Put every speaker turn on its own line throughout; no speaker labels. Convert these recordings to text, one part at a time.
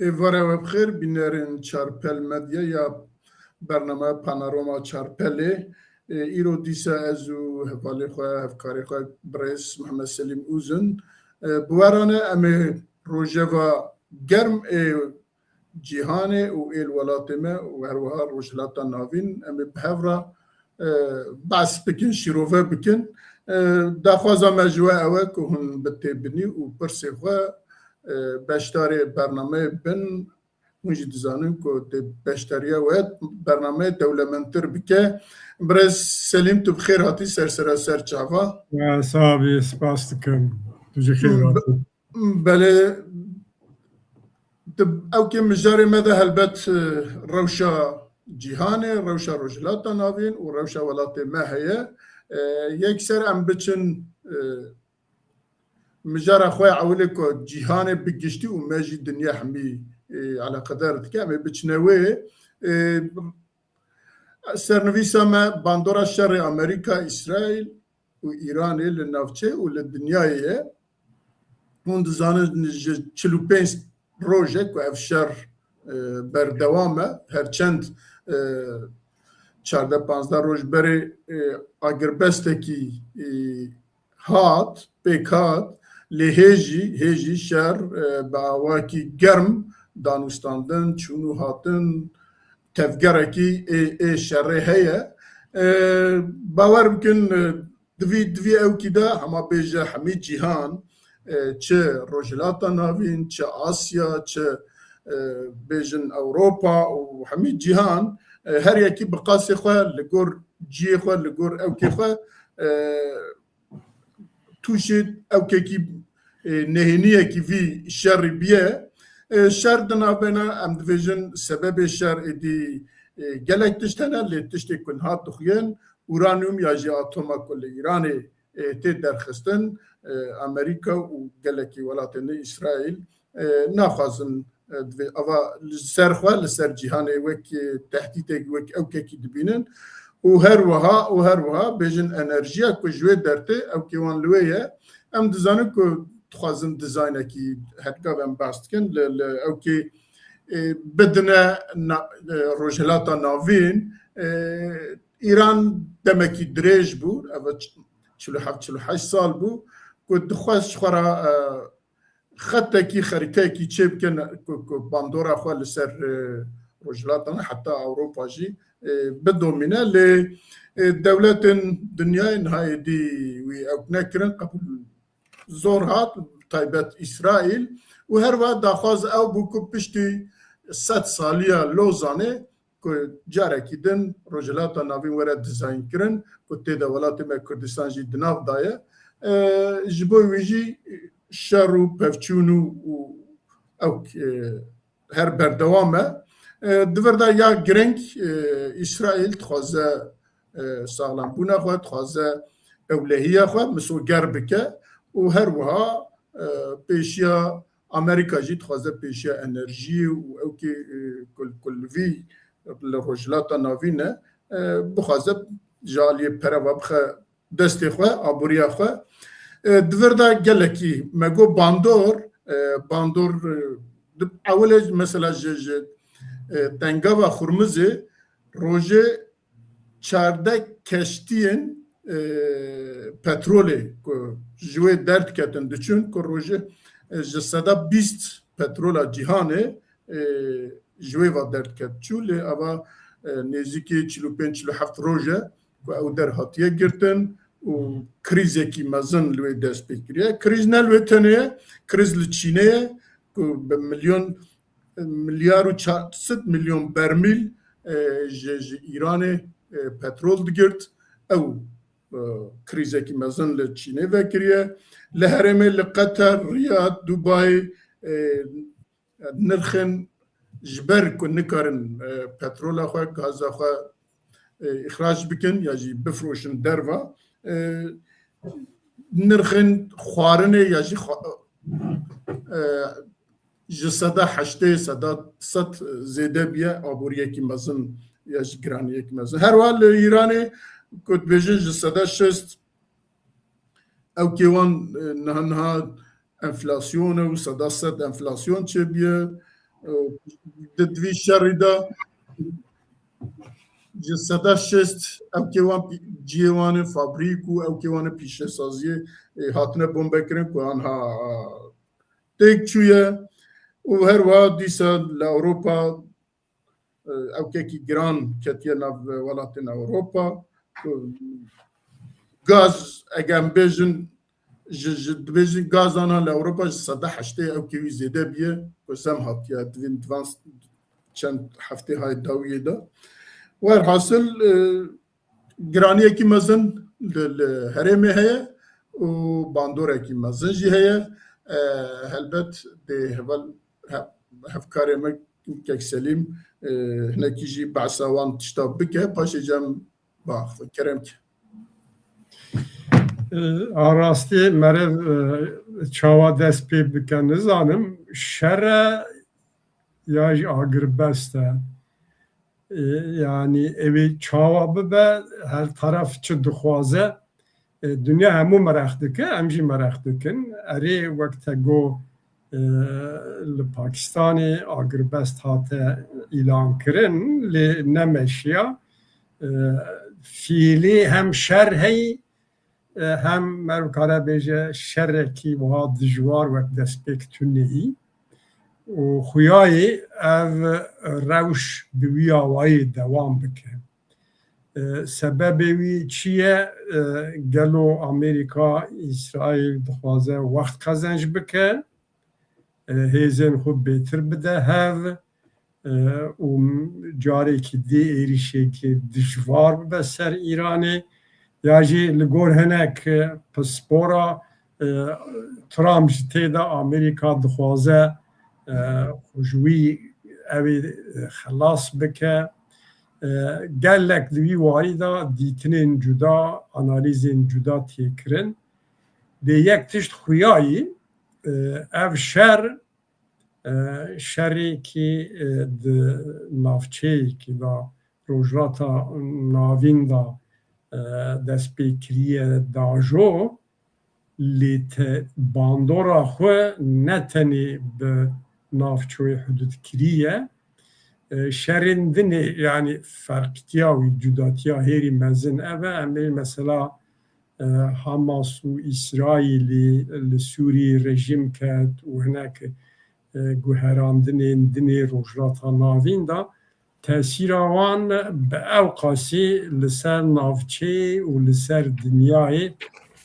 ایواره و بخیر بینرین چارپل مدیا یا برنامه پانوراما çarpelê îro dîsa ez û hevalê xwe hevkarê xwe birêz Mihemed Selîm Uzun bi werane em ê rojeva germ ê cîhanê û êl welatê me û herwiha rojhilata navîn em ê bi hev re behs bikin şîrove bikin daxwaza me ji we ew e ku hûn bi têbinî û pirsê xwe beşdarê bernameyê bin hûn jî dizanin ku tê beşdariya we bernameyê dewlemendtir bike. Birêz Selîm tu bi xêr hatî ser çava.
Sağ ol, spas dikim. Tu jî xêr hatî.
Belê ewkê mijarê me de helbet rewşa cîhanê, rewşa rojhilata navîn û rewşa welatê me heye. Yekser em biçin mijara xwe ewilê ku cîhanê bigiştî û me jî dinya hemî alaqedar dike em ê biçine wê sernivîsa me Bandora Şerê Amerîka-Îsraîl û Îranê li navçeyê û li dinyayê ye. Hûn dizanin ji 45 rojê ku ev şer berdewam e herçend 14-15 roj berê agirbestekî hat pêk hat lê hêjî şer bi awakî germ danûstandin çûn û hatin tevgerekî ê şerê heye bawer bikin divî ewkî de hema bêje hemî cîhan çi rojhilata navîn çi Asya çi bêjin Ewropa û hemî cîhan her yekî bi qasê xwe li gor ciyê xwe li gor ewkê xwe tûşê ewkekî nehêniyekî vî şerî biye şer di navbena em dibêjin sebebê şer êdî gelek tişt hene lê tiştê ku hat dixuyen uranyum ya jî atoma ku li Îranê tê derxistin Amerîka û gelekî welatên İsraîl naxwazin ava li ser xwe li ser cîhanê wek tehdîtek wek ewkekî dibînin û her wiha bêjin enerjiya ku ji wê dertê ewkê wan li wê ye em dizanin ku dixwazin dizaynekî hetgav em behs dikin li ewkê bidine rojhilata navîn Îran demekî dirêj bû ev 47-48 sal bû ku dixwest ji xwe re xetekî xerîteyekî çê bikin ku bandora xwe li ser rojhilatan heta Ewropa jî bidomîne lê dewletên dinyayê nihayê dî wî ew nekirin qebûl zor hat taybet İsraîl û her wiha daxwaz ew bû ku piştî 100 saliya Lozanê ku carekî din rojhilata navîn were dizayn kirin ku tê de welatê me Kurdistan jî di nav daye ji bo wî jî şer û pevçûn û ew her berdewam e di vir de ya giring İsraîl dixwaze saxlambûna xwe dixwaze ewlehiya xwe misoger bike û her wiha pêşiya Amerîka jî dixwaze pêşiya enerjî û ewkê ku li vî li rojhilata navîn e bixwaze ji aliyê pereva bixe destê xwe aboriya xwe di vir de gelekî me got bandor ewilê mesela ji tengava Xurmizê rojê 14 keştiyên petrolê ku ji wê derd ketin diçûn ku rojê ji 120 petrola cîhanê ji wê ve derd ket çû lê eva nêzîkî 45-47 roj e ku ew derhatiye girtin û krîzekî mezin li wê dest pê kiriye krîz ne li wê tenê ye krîz li Çînê ye ku bi milyar û 400 milyon bermîl ji Îranê petrol digirt ew krîzekî mezin li Çînê vekiriye li herêmê li Qeter Riyad Dubayê nirxên ji ber ku nikarin petrola xwe gaza xwe îxrac bikin ya jî bifroşin derva nirxên xwarinê ya jî ji 100 zêde biye aboriyekî mezin ya ji giraniyekî mezin her wiha li Îranê ku dibêjin ji 160 ewkê wan niha enflasyon û 100 enflasyon çêbiye دوی شری دا جسده شست او که وان جیوان فابریک و او که وان پیشه سازی هاتنه بوم بکرن که آنها تک چویه و هر وقت دیسا لأوروپا او که گران کتیه نو ولاتین اوروپا گاز اگم بیجن دبیجن گاز آنها لأوروپا صده حشته او که وی زیده بیه و سم هاتیه دوین دوانس چند هفته های داویه دا والحاصل گرانیه کی مزن الهرمي هي وباندورا کی مزن جي هي هلبت ده هبل هفكاري مك سليم هنا كيجي بعساوان تشتاب بك باش جام باخ كرمك
Arasti merev çava dest pê bikin nizanim şere ya jî agirbeste yani evê çawa bibe her taraf çi dixwaze dünya hemû merex dike em jî merex dikin erê wek te got li Pakistanê agirbest hate îlan kirin lê nemeşiya fiilî hem şer heyî hem merv kare bêje şerekî wiha dijwar wek destpêk tuneyî û xuyayê ev rewş bi wî awayî dewam bike. Sebebê wî çi ye gelo Amerîka İsraîl dixwaze wext qezenc bike hêzên xwe bêtir bide hev û carekî dê êrişekê dijwar bibe ser Îranê ya jî li gor hinek pispora Trump ji tê de Amerîka dixwaze ji wî evê xelas bike gelek li wî warî da dîtinên cuda analîzên cuda têkirin bê yek tişt xuyayî ev şer şerêkî di navçeyekî da rojhilata navîn da dest pê kiriye dajo lê te bandora xwe ne tenê bi navçoyê hududkirî ye şerên dinê yani ferqîtiya wî cudatiya hêrî mezin ev e em ê mesela Hamas û İsraîlê li Sûriyê rejim ket û hinek guherandinên dinê rojhilata navîn da tesîra wan bi ew qasî li ser navçeyê û li ser dinyayê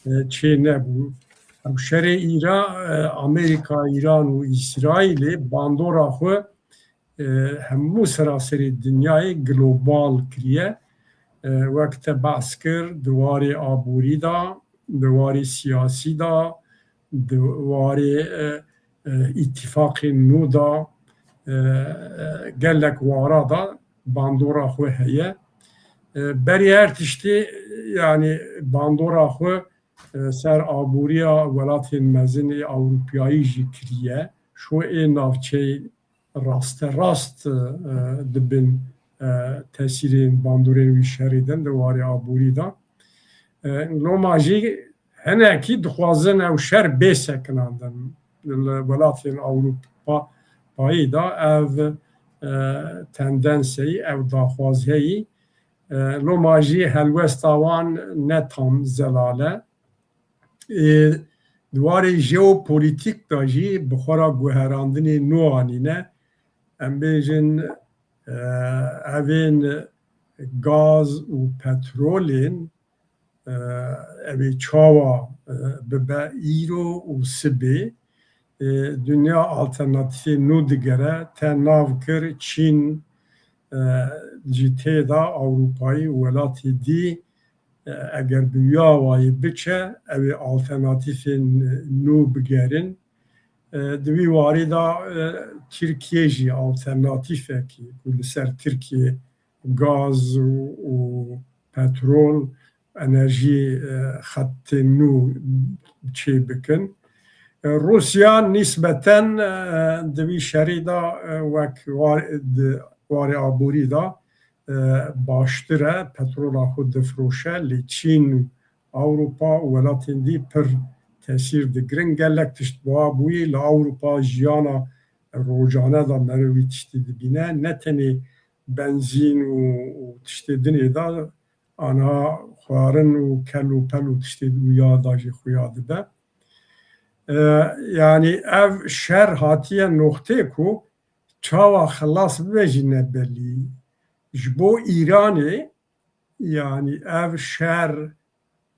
çê nebû. Ew şerê Amerîka, İran û İsraîlê bandora xwe hemû seraserê dinyayê global kiriye wek te behs kir di warê aborî da, di warê siyasî da, di warê îtîfaqên nû da gelek wara da bandora xwe heye. Berî her tiştê yani bandora xwe ser aboriya welatên mezinê Ewropayî jî kiriye. Şoê navçeyê rasterast dibin tesîrên bandorên wî şerê din di warê aborî da. Loma jî hinekî dixwazin ew şer bêsekinan din li welatên Ewropayî da ev tendenseyî ev daxwazheyî loma jî helwesta wan ne tam zelal e di warê jeopolîtîk da jî bi xwe ra guherandinê nû anîne em bêjin evên gaz û petrolên evê çawa bibe îro û sibê dünya alternatîfê nû digere te nav kir Çîn jî tê da Ewropayî û welatê dî eger bi wî awayî biçe ew ê alternatîfên nû bigerin di wî warî da Tirkiye jî alternatîfekî ku li ser Tirkiye gaz û petrol enerjî xettên nû çê bikin. Rusya nisbeten di wî şerî da wek di warê aborî da baştir e petrola xwe difroşe lê Çîn Ewropa û welatên dî pir tesîr digirin gelek tişt buha bûyî li Ewropa jiyana rojane da merovi tiştê dibîne, ne tenê benzîn û tiştê dinê da ana xwarin û kel û pel û tiştê wîya da jî xuya dibe. Yani ev şer hatiye noktê ku çawa xilas bibe jî nebelî. Ji bo Îranê yani ev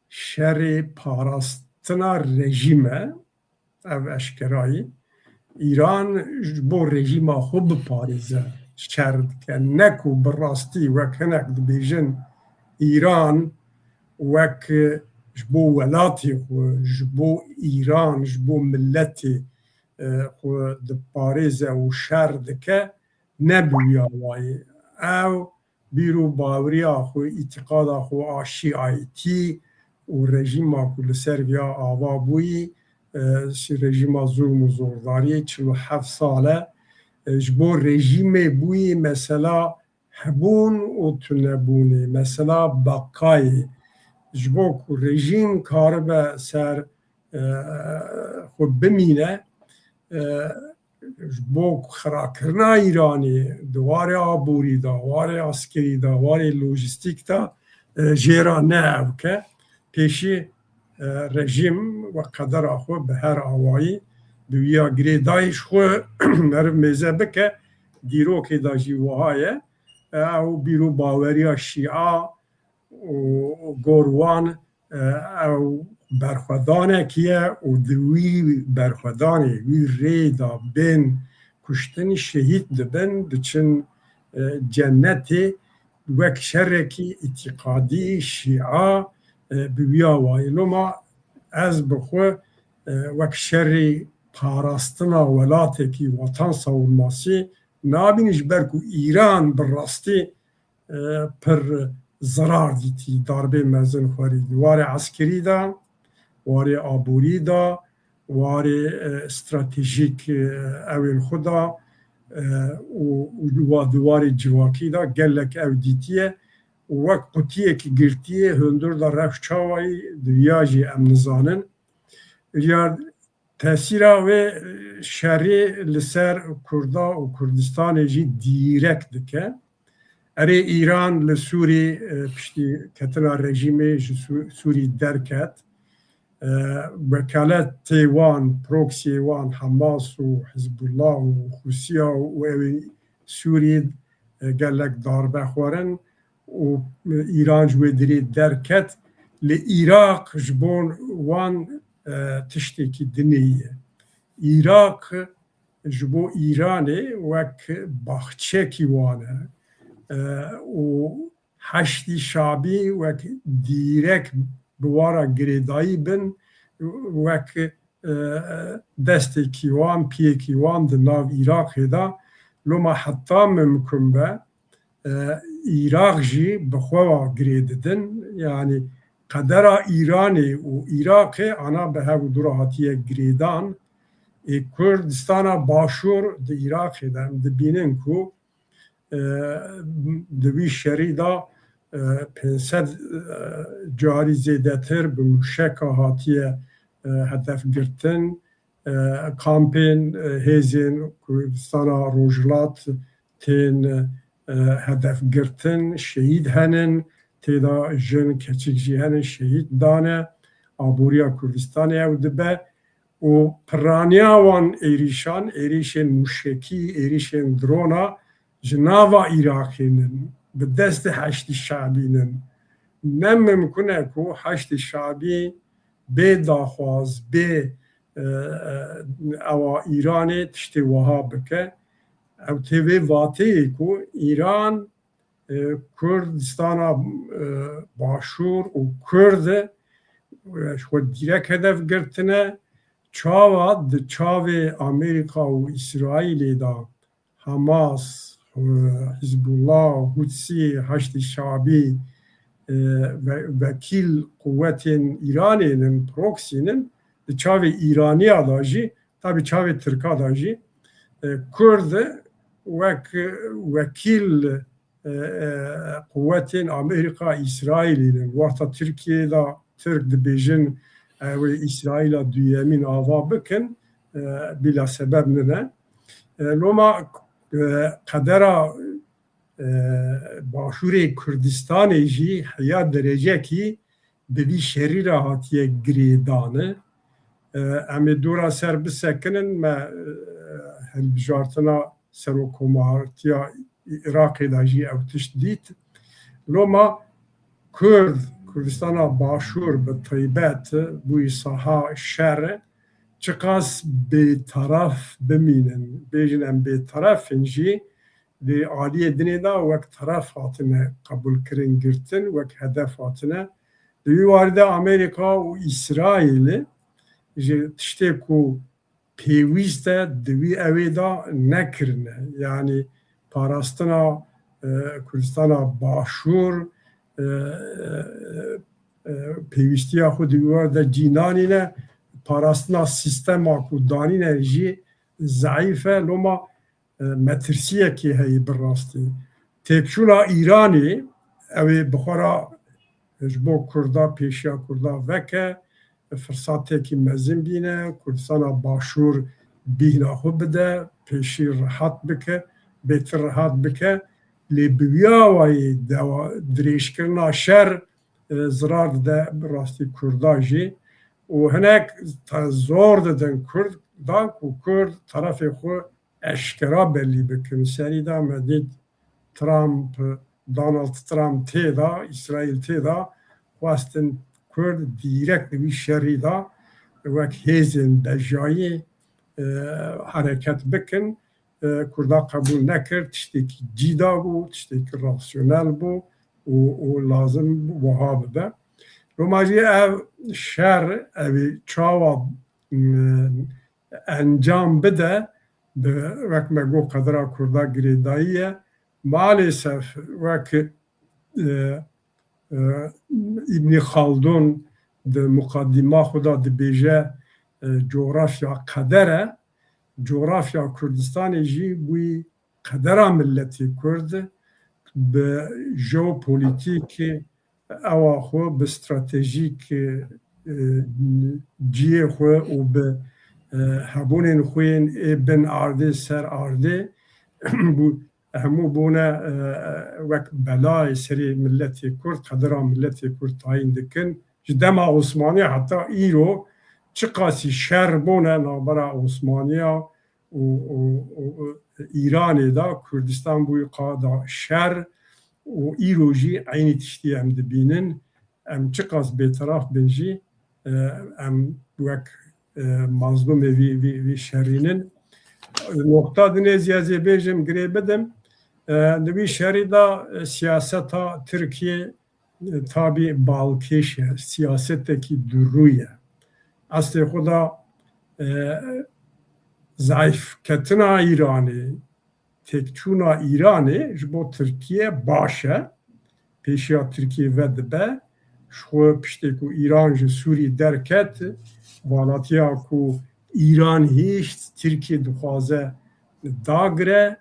şerê parastina rejime, ev eşkerayî. İran ji bo rejima xwe biparêze şer dike. Ne ku bi rastî wek hinek dibêjin İran wek ji bo welatê xwe, ji bo İran, ji bo milletê xwe diparêze û şer dike, ne bi wîya wayê. Ew bîro baweriya xwe, îtîqada xwe a şîayîtî û rejima ku li ser vêya ava bûyî, rejima zulm û zordariyê 47 sal e, ji bo rejîmê bûyî mesela hebûn û tunebûnê, mesela beqayê. Ji bo ku rejîm karibe ser xwe bimîne, ji bo xirakirina Îranê di warê aborî da, warê askerî da, warê lojîstîk da jêra ne ew bike. Pêşî rejim ve qedera xwe bi her awayî bi wîya girêdayî ji xwe meriv mêze bike, dîrokê da jî wiha ye. Ew bîro baweriya Şîa û gor wan ew berxwedanekî ye û di wî berxwedanê, wî rê da bên kuştinî şehîd dibin, diçin cennetê wek şerekî îtîqadî Şîa bi wîya wayî. Loma ez bi xwe wek şerê parastina welatekî watan savunmasî nabînî ji ber ku İran bi rastî pir zarar dîtî darbê mezin xwerî. Warê eskerî da, warê aborî da, warê stratejîk evên xwe da û di warê civakî da gelek ew dîtiye. Wek qutiyekî girtiye hundir da rev çawayî di wîya jî em nizanin. Ya tesîra wê şerê li ser Kurda û Kurdistanê jî dîrek dike. Erê İran li Sûrî piştî ketina rejîmê ji Sûrî derket. Vekaletê wan, proxyê wan Hamas û Hizbullah û Xusiya û evên Sûrî gelek darbe xwarin û İran ji wê dirê derket. Li Iraq ji bo wan tiştekî dinê ye. Iraq ji bo İranê wek baxçekî wan e û heştî şabî wek dîrek bi wara girêdayî bin, wek destekî wan, piyekî wan di nav Iraqê da. Loma heta mimkun be Iraq jî bi xwe wa girê didin. Yani qedera İranê û Iraqê ana bi hev dûra hatiye girêdan. Kurdistana başûr di Iraqê de em dibînin ku di wî şerî da 500 carî zêdetir bi mûşeka hatiye hedef girtin. Kampên hêzên Kurdistana Rojhilat tên hedef girtin, şehîd henin, têda jin keçik jî henin şehîd dane. Aboriya Kurdistanê ew dibe û piraniya wan êrîşan, êrîşên mûşekî, êrîşên drona ji nava Iraqê nin, bi destê heştî şabî nin. Ne mimkun e ku heştî şabî bê daxwaz, bê ewa İranê tiştê wiha bike. Ew tê vê vateyê ku İran Kurdistana başûr û Kurd xwe dîrek hedef girtine, çawa di çavê Amerîka û İsraîlê da Hamas, Hizbullah, Hutsi, heştî şabî vekîl kuvvetên İranênin, proxy'nin di çavê İraniya da jî, tabii çavê Tirka da jî Kurd wek vekîl kuvvetên Amerîka İsraîlînin warta Tirkiye da Tirk dibêjin ew ê İsraîla duyemîn ava bikin bila sebeb nine. لما قدر باشور کردستان جی حیا درجه کی به وی شری را هاتیه گریدانه امی دورا سر بسکنن ما هلبجارتنا سروکومارتیا عراقی دا جی او تشدید لما کردستان باشور به طیبت بوی ساها شر چقاس به طرف بمینن بیجنن به طرف انجی دی عالیه دنی دا وقت طرف هاتنه قبول کرن گرتن وقت هدف هاتنه دوی وارد امریکا و اسرائیل تشتی کو پیویسته دوی اوی دا نکرنه یعنی پاراستنا کردستان باشور پیوستی خود دوار جینانی نه پاراستنا سیستم آکودانی نه جی ضعیفه لما مترسیه که هی براستی تکشونا ایرانی اوی بخورا جبو کردا پیشیا کردا وکه فرصاتی که مزین بینه کردستان باشور بینا خود بده پیشی راحت بکه بهتر راحت بکه لیبیا و دریش کرنا شر زرار ده براستی کرداجی و هنک زور دادن کرد دا و کرد طرف خود اشکرا بلی بکن سری دا مدید ترامپ دونالد ترامپ تیدا اسرائیل تیدا خواستن کرد دیرکت وی شری دا وک هیزن بجایی حرکت بکن کردا قبول نکرد تشتکی جیدا بو تشتکی راسیونل بو و لازم وها بده روماجی او شر اوی چاوا انجام بده وک مگو قدرا کردا گریداییه maalesef وک ابن خالدون de mukaddima xuda dibêje coğrafya qedere coğrafya Kurdistanê jî bûyî qedera milletê Kurd bi jeopolitîkê ewa xwe bi stratejîk ciyê xwe û bi hebûnên xwe ê bin ardê ser ardê hemû bûne wek belayê serê milletê Kurd qedera milletê Kurd tayin dikin ji dema Osmanî heta îro çi qasî şer bûne navbera Osmaniya û Îranê da Kurdistan bûyî qada şer û îro jî eynî tiştî em dibînin em çi qas bêteraf bin jî em wek mazlûmê vî şerînin nokta dinê ziyazê bêjim girê bidim di vî şerî da siyaseta Tirkiye tabi balkêşe siyasetekî durûye aslê xwe da zayıfketina İranê tekçûna İranê ji bo Tirkiye baş e pêşiya Tirkiye ve dibe ji xwe piştê ku İran ji Sûrî derket valatiya ku İran hîç Tirkiye dixwaze dagire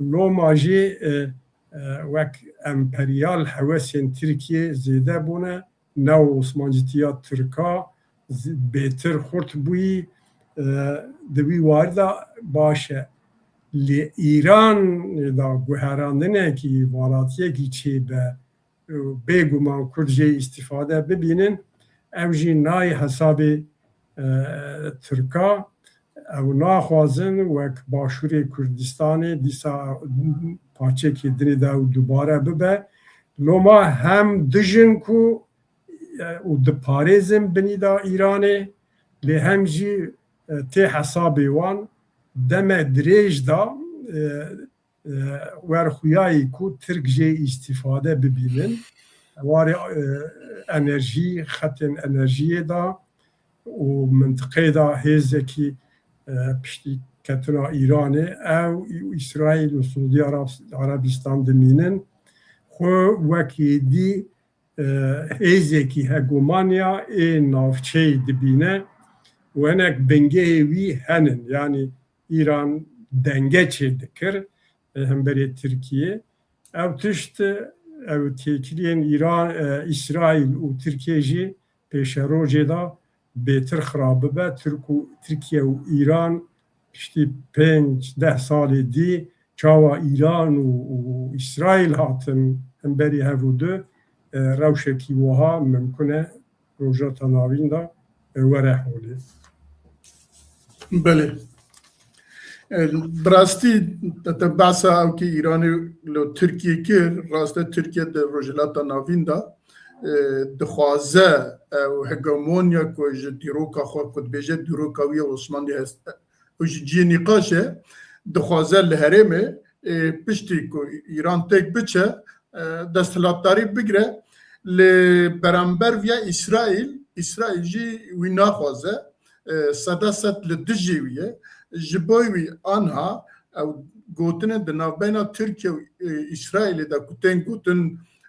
loma jî wek emperyal hewesên Tirkiye zêde bûne new Osmancîtiya Tirka bêtir xurt bûyî di wî warî da baş e lê Îranê da guherandinekî walatiyekî çêbe bêguman Kurd jê îstîfade bibînin ew jî nayê hesabê Tirka ew naxwazin wek Başûrê Kurdistanê dîsa parçekî dinê de ew dubare bibe loma hem dijin ku û diparêzin binî da Îranê lê hem jî tê hesabê wan deme dirêj da werxuyayî ku Tirk jê îstîfade bibînin warê enerjî xetên enerjiyê da û mintiqê da hêzekî piştî ketina Îranê ew İsraîl û Suudi Arabistan dimînin xwe wek êdî hêzekî hegemoniya ê navçeyê dibîne û hinek bingehê wî henin yani İran denge çê dikir hemberê Tirkiye ew tişt ew têkiliyên İran İsraîl û Tirkiye jî pêşerojê da bêtir xirab bibe Tirkiye û İran پشتی 5-10 سال دی چاوا ایران و اسرائیل هاتن هم بری هفوده روشکی وها ممکنه روژات ناوین دا وره حوله.
بله براستی بحثا او که ایران لو ترکیه که راسته ترکیه در رجلات ناوین دا دخوازه و هگمونیا که دیروکا خود کد بیجه دیروکاوی عثمانی هست و جی نقاشه دخوازه لحرمه پشتی که ایران تک بچه دستلاتداری بگره لبرانبر ویا اسرائیل جی وی ناخوازه صداست لدجی ویه جبوی وی آنها او گوتن دنابینا ترکیه و اسرائیل دا کتن گوتن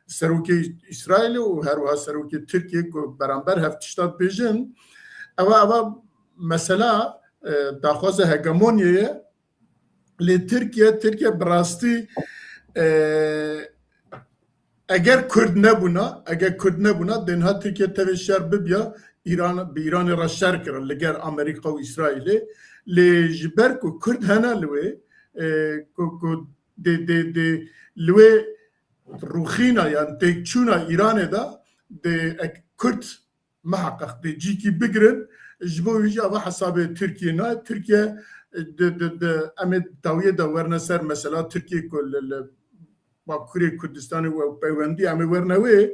سروکی اسرائیل و هر وها سروکی ترکیه که برانبر هفتشتاد بیجن اوا مثلا داخواز هگمونیه لی ترکیه براستی اگر کرد نبونا دنها ترکیه تاوی شر ببیا ایران را شر کرن لگر امریکا و اسرائیل لی جبر کو کرد هنه لوی روخینا یعنی تکچونا ایران دا ده کرد محقق ده جی کی بگرن جبو ویجی اوا حساب ترکیه نه ترکیه ده امید داویه دا ورنه سر مثلا ترکیه کل باکوری کردستان و پیوندی امید ورنه وی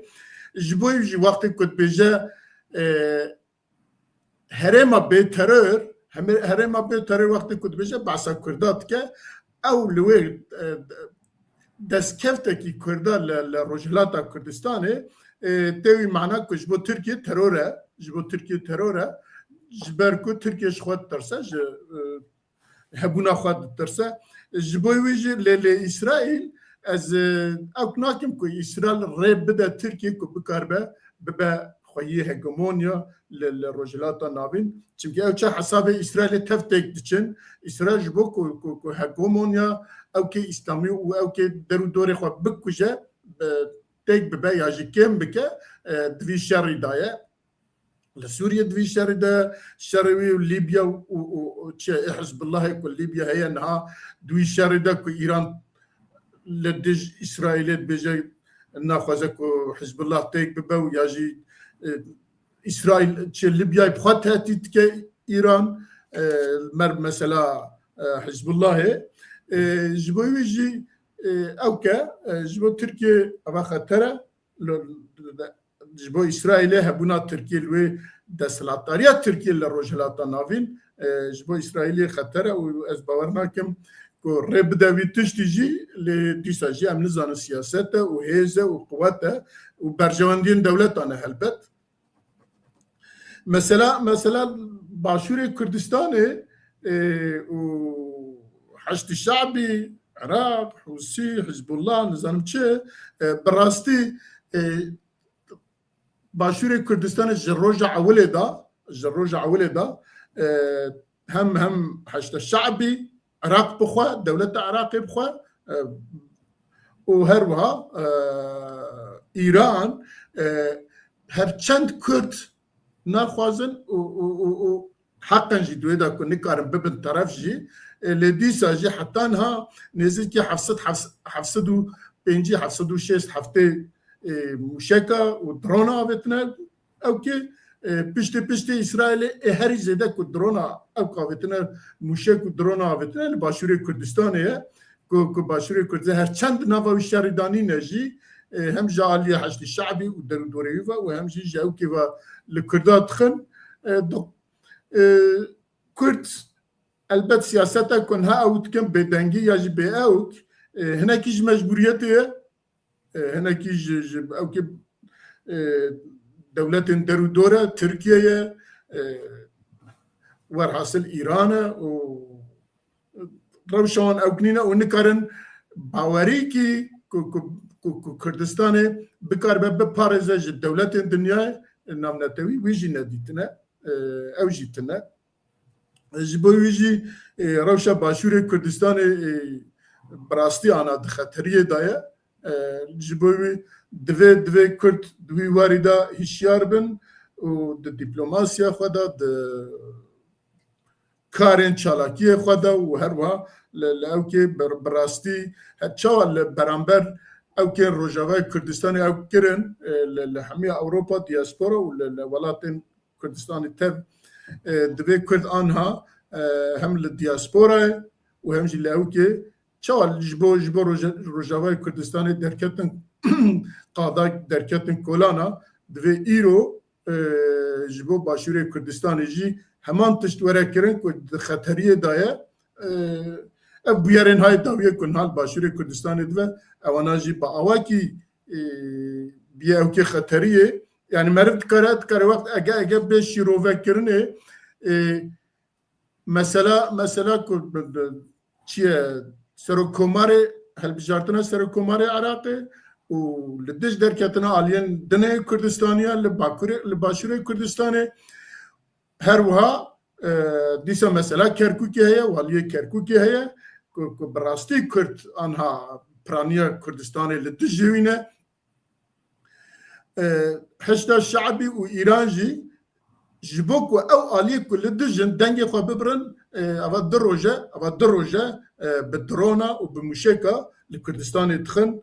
جبو ویجی وقتی کد بیجه هرما به ترور وقتی کد بیجه بحثا کردات که او لوی دستکفته کی کرده لرجلات کردستانه تیوی معنا که جبو ترکیه تروره جبر کو ترکیه خود ترسه هبونا خود ترسه جبوی ویجی لی اسرائیل از او ناکم که اسرائیل ریب بده ترکیه که بکاربه ببه خویه هگمونیا لرجلات ناوین چونکه او چه حساب اسرائیل تفتک دچن اسرائیل جبو که هگمونیا او که اسلامی و او که درو دوری خود بکوشه تک ببه یا جی کم بکه دوی شری دایه لسوريا دوی شر ده شروي وليبيا وچه حزب الله كو ليبيا هي انها دوی شر ده كو ايران لدج اسرائيل بيجي ناخذ كو حزب الله تيك ببو ياجي اسرائيل چه ليبيا بخات هاتيت كي ايران مر مثلا حزب الله جبو يجي اوكا جبو تركيا ابا خطره جبو اسرائیل هبونا ترکیه لوی دستلاتاریا ترکیه لروجلات ناوین جبو اسرائیل خطره و از باور ناکم که رب دوی تشتی جی لیدیسا جی ام نزان سیاسته و هیزه و قوته و برجواندین دولتانه هلبت مثلا باشور کردستانه و حشد الشعبي عراق حوثي حزب الله نظام چه براستی باشور کردستان جروج عوله دا هم حشد الشعبي عراق بخوا دولت عراقي بخوا و هروها ایران هر چند کرد نخوازن و حقا جي دوی دا که نکارم ببن طرف جي لديسا جي حتى انها نزيد كي حفصد و بينجي حفصد و شيست هفته موشکا و درونا آویتنه او که پشتی اسرائیل هری زده که درونا او که آویتنه موشک و درونا آویتنه لباشور کردستانه که باشور کردستان هر چند نواوی شاردانی نجی هم جالی حشد شعبی و دوریوه و هم جی جاو که لکردات خن کرد البته سیاستا کنها اوت کم بدنگی یا جی به اوک هنه کیش مجبوریته هنا كي او كي دولة درو دورة تركيا ورحاصل ايران و روشان او كنينا ونكرن باوريكي كردستان بكار ببارزة الدولة الدنيا نامنتوي ويجي نديتنا او جيتنا جبو ويجي روشا باشور كردستان براستي انا دخطرية دايا جبوی دوی کرد دوی واردا هشیار بن و د دیپلوماسیا خدا د karên çalakiyê xwe de û her wiha li Ewkê birastî çawa li beramber Ewkên Rojavayê Kurdistanê ew kirin li hemî Ewropa diaspora û li welatên Kurdistanê tev divê Kurd anha hem li diasporayê û hem jî li Ewkê çawa ji bo Rojavayê Kurdistanê derketin qada derketin kolana divê îro ji bo Başûrê Kurdistanê jî heman tişt were kirin ku di xeteriyê daye ev bûyerên hayê dawiyê ku nihal Başûrê Kurdistanê dibe ewana jî bi awakî bîye Ewkê xeteriyê yani meriv dikare wext ege bê şîrovekirinê mesela ku çi ye serokkomarê helbijartina serokkomarê Iraqê û li dij derketina aliyên dinê Kurdistaniya li Başûrê Kurdistanê her wiha dîsa mesela Kerkûkê heye waliyê Kerkûkê heye ku bi rastî Kurd anha piraniya Kurdistanê li dij jî wîne heşta şeعبî û Îran jî ji bo ku ew aliyê ku li dijin dengê xwe bibirin ava di roje bi drona û bi mûşeka li Kurdistanê dixin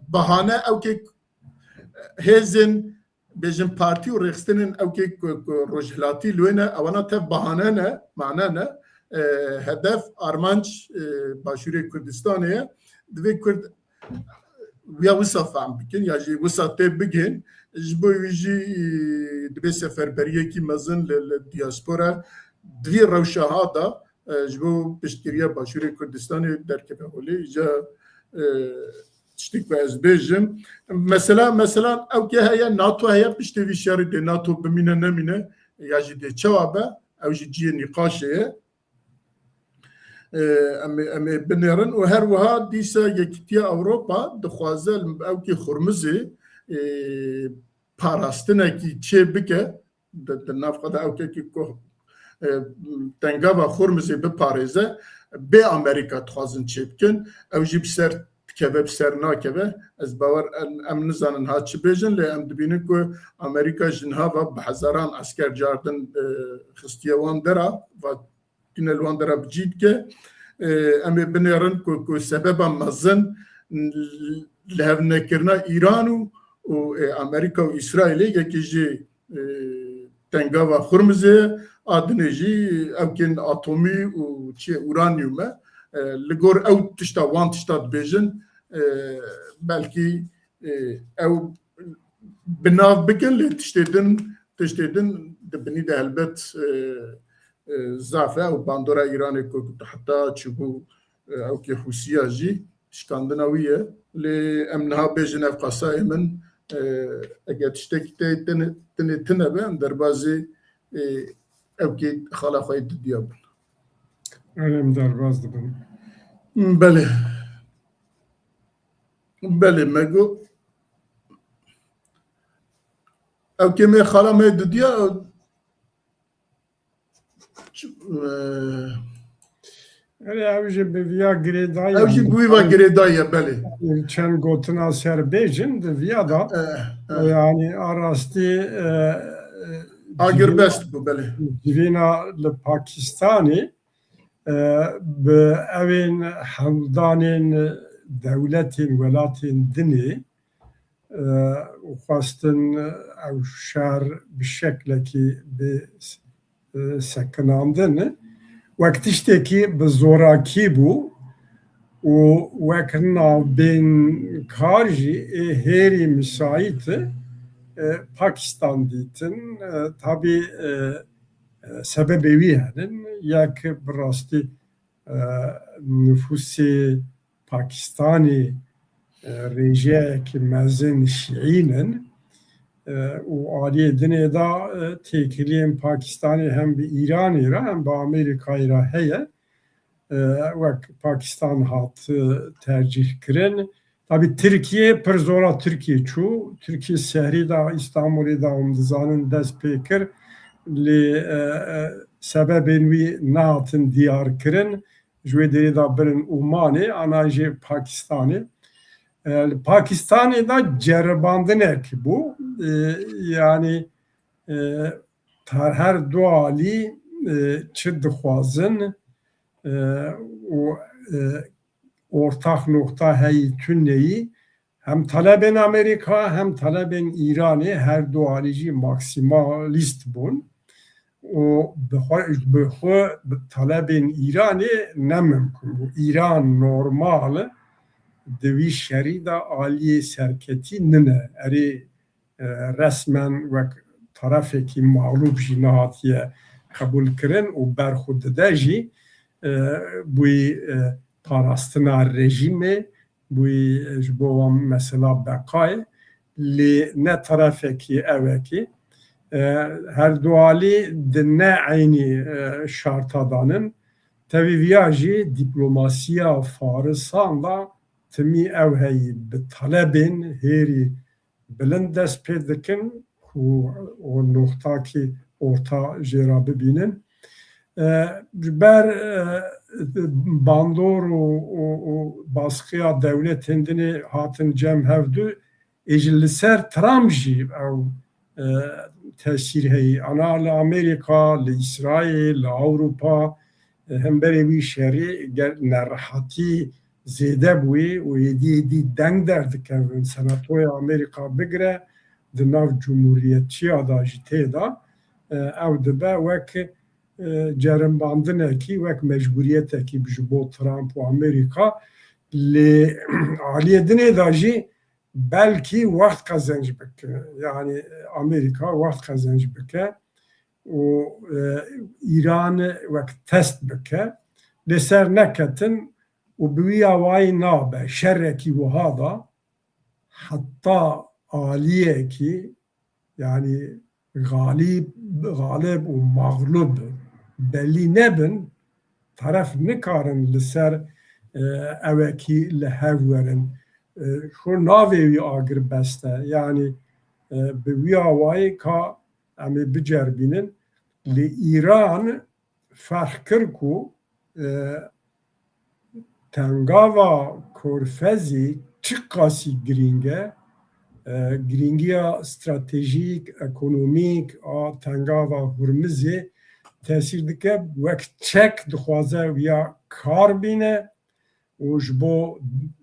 bahane Ewkê hêzên bêjin partî û rêxistinên Ewkê ku rojhilatî li wê ne ewana tev bahane ne mane ne hedef armanc Başûrê Kurdistanê ye divê Kurd ya wisa fehm bikin ya jî wisa tê bigin ji bo wî jî dibe seferberiyekî mezin li diaspora divê rewşa da ji bo piştgiriya Başûrê Kurdistanê derkeve holê îca tiştek ve ez bêjim mesela Ewkê heye NATO heye piştî vî şerê dê NATO bimîne nemîne ya jî dê çawa be ew jî ciyê nîqaşê ye em ê binêrin û her wiha dîsa Yekîtiya Ewropa dixwaze li Ewkê Xurmizê parastinekî çê bike di nav xwe de Ewkekî ku tengava Xurmizê biparêze bê Amerîka dixwazin çê bikin ew jî bi ser dikeve bi ser nakeve ez bawer em nizanin ha çi bêjin lê em dibînin ku Amerîka ji nihava bi hezaran esker cardin xistiye wan dera tîne li wan dera bicî dike em ê binêrin ku sebeba mezin li hevnekirina Îran û Amerîka û İsraîlê yekî jî tengava Xurmizê adinê jî Ewkên atomî û çi uranyum e li gor ew tişta wan tişta dibêjin belkî ew bi nav bikin lê tiştê din dibinî de helbet zaf e û bandora Îranê ku heta çûbû Ewkê Hûsiya jî şikandina wî ye lê em niha bêjin ev qasayê min eger tiştekî tê tinê tune be em derbasî Ewkê xala xwe didiya bin.
Em derbas dibin.
Belê me got Ewkê me xala me didiya
Ew jî bi vîya girêdayî
ew jî bi wî ve girêdayî ye belê
çend gotina ser bêjin di vîya da yani arastî
agirbest bû belê
civîna li Pakistanê bi evên hevdanên dewletên welatên dinê xwastin ew şer bi şeklekî bi sekinandin wek tiştekî bi zorakî bû û wek navbênkar jî hêrî müsait Pakistan dîtin tabii sebebê wî henin yek bi rastî nüfusê Pakistanê rêjeyekî mezin şîînin û aliyê dinê da têkiliyên Pakistanê hem bi Îranê re hem bi Amerîkayê re heye wek Pakistan hat tercih kirin. Tabii Türkiye pir zora Türkiye çû. Türkiye şehrî da İstanbulê da em dizanin dest pê kir lê sebebên wî nehatin diyar kirin ji wê derê da birin Omanê ana jê Pakistanê. Pakistanê da ceribandinek bû yani her du alî çi dixwazin û ortak nokta heyî tûneyî hem talebên Amerika hem talebên İranê her du alî jî maksimalîst bûn û bi xwe talebên İranê ne mimkûn bû. İran normal di wî şerî de aliyê serketî nine erê resmen wek tarafekî mağlûb jî nehatiye qebûlkirin û berxwe dide jî bûyî parastina rejîmê bûyî ji bo wan mesela beqayê lê ne tarafekî evekî her du alî di ne eynî şarta danin tevî viya jî dîplomasiya Farisan da timî ew heyî bi talebên hêrî bilind dest pê dikin û o noktakî orta jê re bibînin ji ber bandor û baskıya devletên dinê hatin cem hevdû ê jî li ser Trump jî ew tesîr heyî ana li Amerîka li İsraîl li Awropa hemberê wî şerî nerahatî zêde bûyê û êdî deng derdikevin senatoya Amerîka bigire di nav cumhuriyetçiya da jî tê da ew dibe wek cerimbandinekî wek mecburiyetekî ji bo Trump û Amerîka lê aliyê dinê da jî belkî wext qezenc bike yani Amerîka wext qezenc bike û İran wek test bike lê ser neketin û bi wî awayî nabe şerrekî wiha da heta aliyekî yani galib û mağlub belî nebin taraf nikarin li ser evekî li hev werin xwe navê wî agir beste yani bi wî awayî ka em ê biceribînin lê İran ferh kir ku tengava Korfezî çi qasî giring e giringiya stratejîk ekonomîk a tengava Hurmizê tesîr dike wek çek dixwaze ya kar bîne û ji bo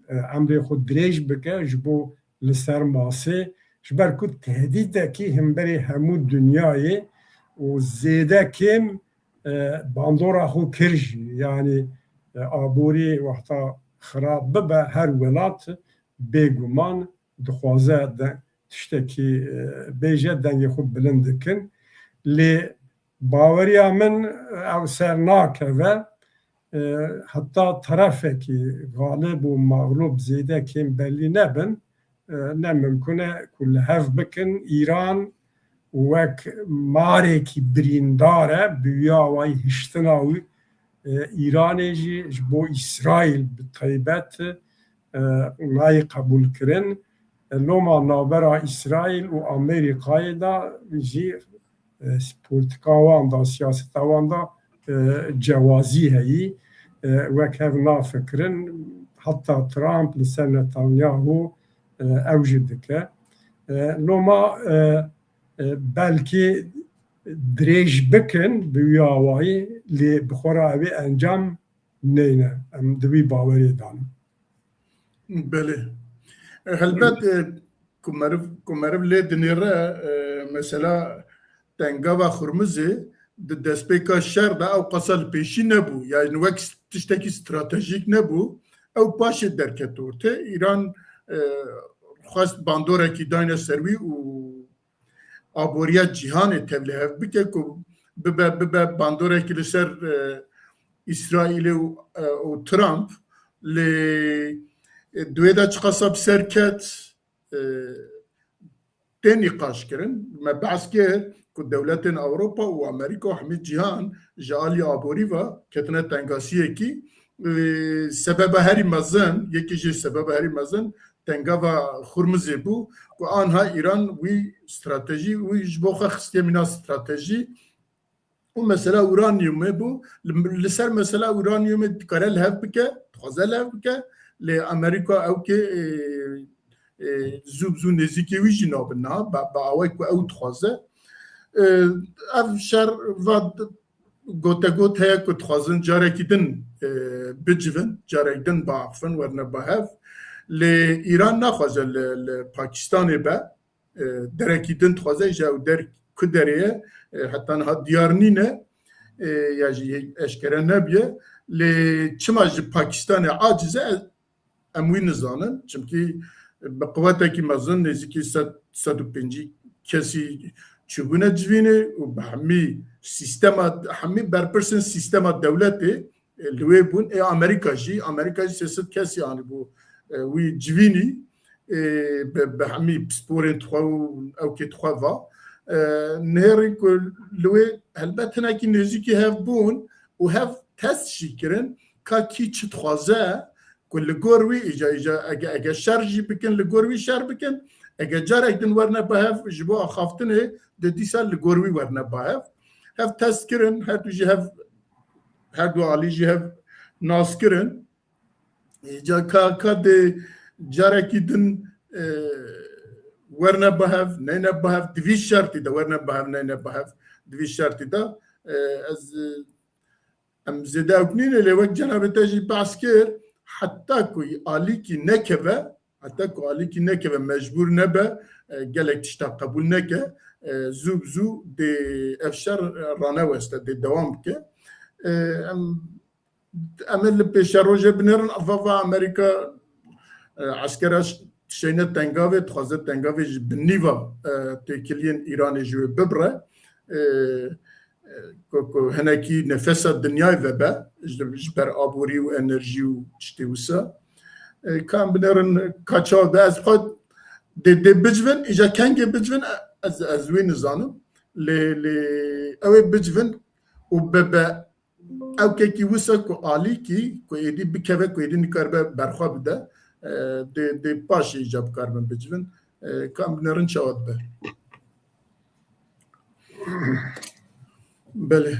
emrê xwe dirêj bike ji bo li ser masê ji ber ku tehdîtekî hemberê hemû dinyayê û zêde kêm bandora xwe kir jî yani aborî wexta xirab bibe her welat bêguman dixwaze tiştekî bêje dengê xwe bilind dikin lê baweriya min ew ser nakeve heta tarafekî galib û mağlûb zêde kêm belî nebin ne mimkûn e ku li hev bikin İran wek marekî birîndar e bi wî awayî hiştina wî İranê jî ji bo İsraîl bi taybet nayê qebûlkirin loma navbera İsraîl û Amerîkayê da jî politika wan da siyaseta wan da cewazî heyî wek hev nafikirin heta Trump li ser Netanyahu ew jî dike loma belkî dirêj bikin bi wî awayî lê bi xwe re ew ê encam neyne em di wî bawerê danin.
Belê helbet ku meriv lê dinêre mesela tengava Xurmizê di destpêka şer de ew qasa li pêşî nebû yani wek tiştekî stratejîk nebû ew paşê derket ortê İran xwest bandorekî dayne ser wî û aboriya cîhanê tevlî hev bike ku bibe bandorekî li ser İsraîlê û Trump lê دوێ de çi qasa bi ser ket tê nîqaş kirin me behs kir ku dewletên Ewropa û Amerîka û hemî cîhan ji alî aborî ve ketine tengasiyekî sebeba herî mezin yekî jî sebeba herî mezin tengava Xurmizê bû ku anha İran wî stratejî wî ji bo xwe xistiye mîna stratejî û mesela uranyumê bû li ser mesela uranyumê dikare li hev bike dixwaze li hev bike lê Amerîka ew kê zû bi zû nêzîkê wî jî nabin bi awayî ku ew dixwaze ev şer گوت هەیە کو دixwazin carekî din bicivin carek din biafin werne bihev lê Îran naxwaze li Pakistanê be derekî din dixwaze ji ew der ku derê ye heta niha diyar nîne ya jî eşkere nebiye lê çima ji Pakistanê aciz e em wî nizanin çimkî bi qwetekî mezin nêzîkî 150 kesî çûbûne civînê û bi hemî sistema hemî berpirsên sistema dewletê li wê bûn Amerîka jî 300 kesî anîbû wî civînî bi hemî pisporên xwe û ewkê xwe va nêrî ku li wê helbet hinekî nêzîkî hev bûn û hev test jî kirin ka kî çi dixwaze ku li gor wî îca ege şer jî bikin li gor wî şer bikin ege carek din werne bihev ji bo axaftinê di dîsa li gor wî werne bihev hev test kirin her du jî hev her du alî jî hev nas kirin îca ka de carekî din werne bihev neyne bihev di vî şertî de werne bihev neyne bihev di vî şertî de ez em zêde ew nîne lê wek cenabê te jî behs kir heta ku alîkî nekeve heta ku alîkî nekeve mecbûr nebe gelek tişta qebûl neke zû bi zû dê ev şer raneweste dê dewam bike em ê li pêşerojê binêrin ava Amerîka eskera şeyne tengavê dixwaze tengavê ji bi nîva têkiliyên Îranê ji wê bibire ku hinekî nefesa dinyayê vebe ji ber aborî û enerjî û tiştê wisa kan binêrin kaça de ez xwe dê bicivin îca kengê bicivin ez wê nizanim lê ew ê bicivin û bebe ewkekî wisa ku alîkî ku êdî bikeve ku êdî nikaribe berxwe bide dê paşê îca bikaribin bicivin kan binêrin çawa dibe belê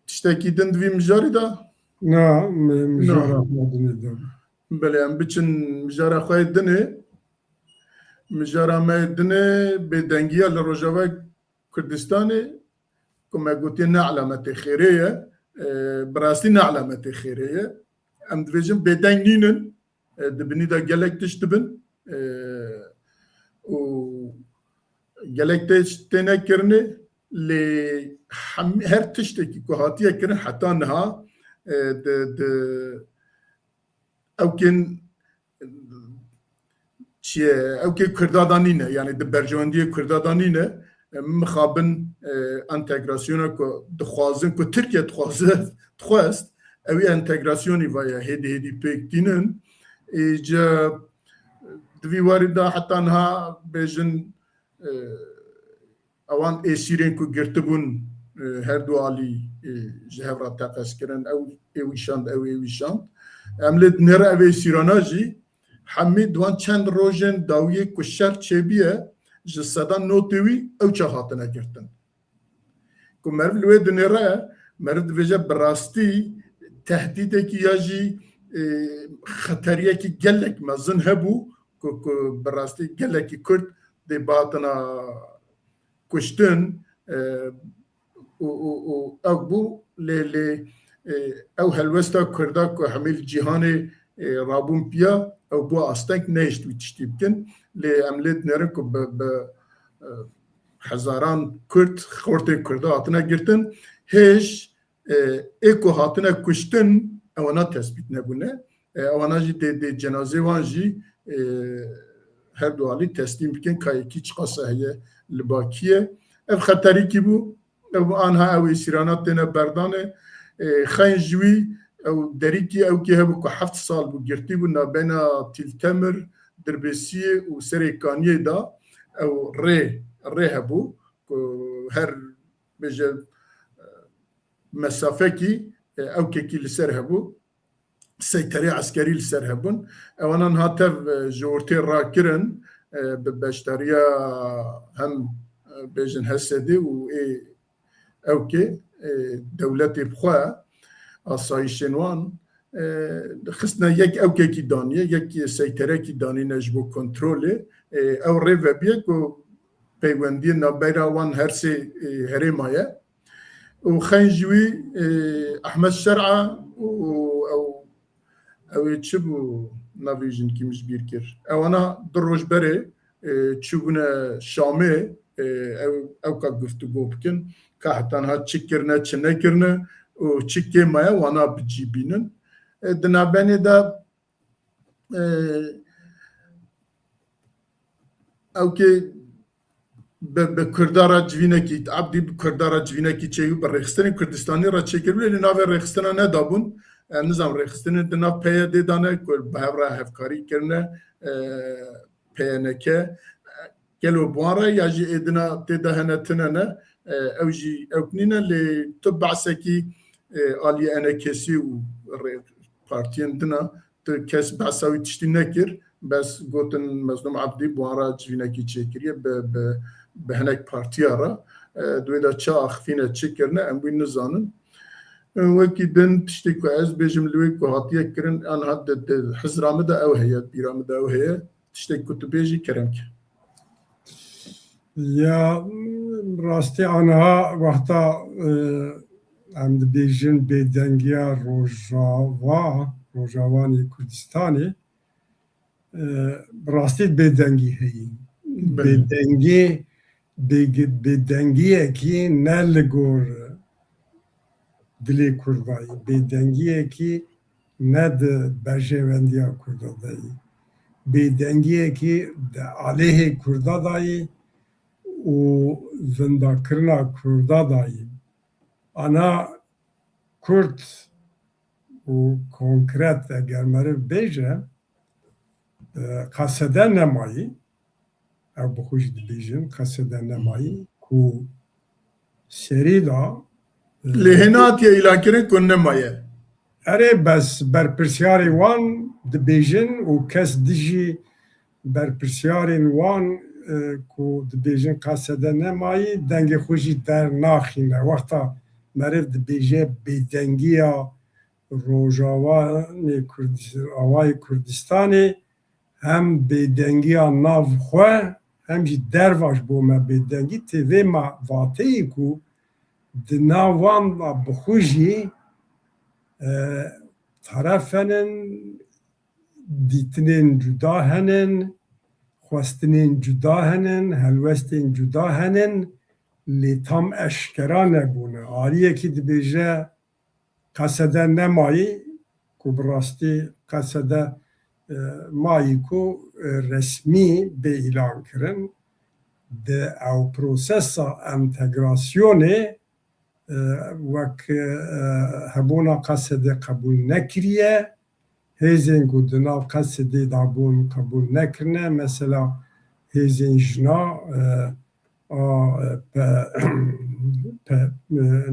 tiştekî din divî mijarî da
Na mijara xwe dinê de
belê em biçin mijara xwe dinê mijara me dinê bêdengiya li Rojava Kurdistanê ku me gotiye ne alametê xêrê ye bi rastî ne alametê xêrê ye em dibêjin bêdeng nînin dibinî de gelek tişt dibin û gelek tê nekirinê lê her tiştekî ku hatiye kirin heta niha ewkên çiye ewkê Kurdadanîne yani di berjewendiyê Kurdadanîne mixabin entegrasyona ku dixwazin ku Tirkiye dixwest ew ê entegrasyonî vaya hêdî hêdî pêk tînin îca di vî warî de heta niha bêjin ewan êsîrên ku girtibûn her du alî ji hev re teqez kirin ew ê wîşand ew ê wîşand em lê nêre ev êsîrana jî hemî diwan çend rojên dawiyê ku şer çêbiye ji sedan notê wî ew çi hatine girtin ku meriv li wê dinêre meriv dibêje bi rastî tehdîdekî ya jî xeteriyekî gelek mezin hebû ku bi rastî gelekî Kurd dê bihatina kuştin û ew bû lê ew helwesta Kurda ku hemî li cîhanê rabûn piya ew bû asteng nehêşt wî tiştî bikin lê em lê dinêrin ku bi hezaran Kurd xortê Kurda hatine girtin hêj ê ku hatine kuştin ewana tespît nebûne ewana jî dê cenazê wan jî her du alî teslîm bikin ka yekî çi qase heye li Bakiyê ev xeterîkî bû ew anha ew êsîrana têne berdanê xeyên ji wî ew derîkî ewkê hebû ku 7 sal bû girtî bû navbena Tîltemir Dirbêsiyê û Serê Kaniyê da ew rê hebû ku her bêje mesafekî ewkekî li ser hebû seyterê eskerî li ser hebûn ewanan hatev ji ortê rakirin bi beşdariya hem bêjin Hesedê û ewkê dewletê bixwe asayişên wan xistine yek ewkekî daniye yek seyterekî danîne ji bo kontrolê ew rê vebiye ku peywendiyê navbera wan her sê herêma ye وخنجوي احمد شرعه او تشبو نافيجن كي مش بيركر او انا دروج بري تشوبنا شامي او كا گفتگو بكن كحتان ها تشكرنا تشنكرنا و تشكي مايا وانا بجيبينن دناباني دا او كي بكردارا جوينكي عبدي بكردارا جوينكي تشيو برخستاني كردستاني را تشكر لي ناف رخستانا ندابون نظام رخستن دنا پی دی دانه کل بهبرا هفکاری کرنه پینکه کلو بواره یا جی ادنا تدهنه تننه او جی او کنینه لی تبع سکی آلی انا کسی و پارتین دنا کس بحثاوی تشتی نکر بس گوتن مظلوم عبدی بواره جوینه کی چکریه به هنک پارتیارا دویدا چه اخفینه چکرنه ام بین نزانن وكي دن تشتكو از بيجم لويك وهاتيه كرن ان هاد حزرامه دا او هي بيرامه دا او هي تشتكو تبيجي كرمك
يا راستي انا وقتا عند بيجن بيدنگيا روجاواني كردستاني راستي بيدنگي هي بيدنگي كي نلگور دلی کردایی بیدنگیه کی ند بجوندیا کردایی بیدنگیه کی علیه کردایی و زندکرنا کردایی انا کرد و کنکرت اگر مره بیجه قصده نمایی او بخوش بیجن قصده نمایی کو سری دا
لهنات يا إلى كرن كنا مايا
اره بس برپرسیاری وان دبیجن و کس دیجی برپرسیاری وان کو دبیجن قصده نمایی دنگ خوشی در ناخینه وقتا مرف دبیجه بیدنگیا روجاوای کردستانی هم بیدنگیا ناو خواه هم جی درواش بومه بیدنگی تیوه ما واته کو دناوان بخوجی طرفنن دیتنین جدا هنن خواستنین جدا هنن هلوستین جدا هنن لی تام اشکرا نبونه آریه که دبیجه قصده نمایی که براستی قصده مایی که رسمی به اعلان کرن ده او پروسسا انتگراسیونه وک هبونا قصده قبول نکریه هیزین گودنا قصده دابون قبول نکرنه مثلا هیزین جنا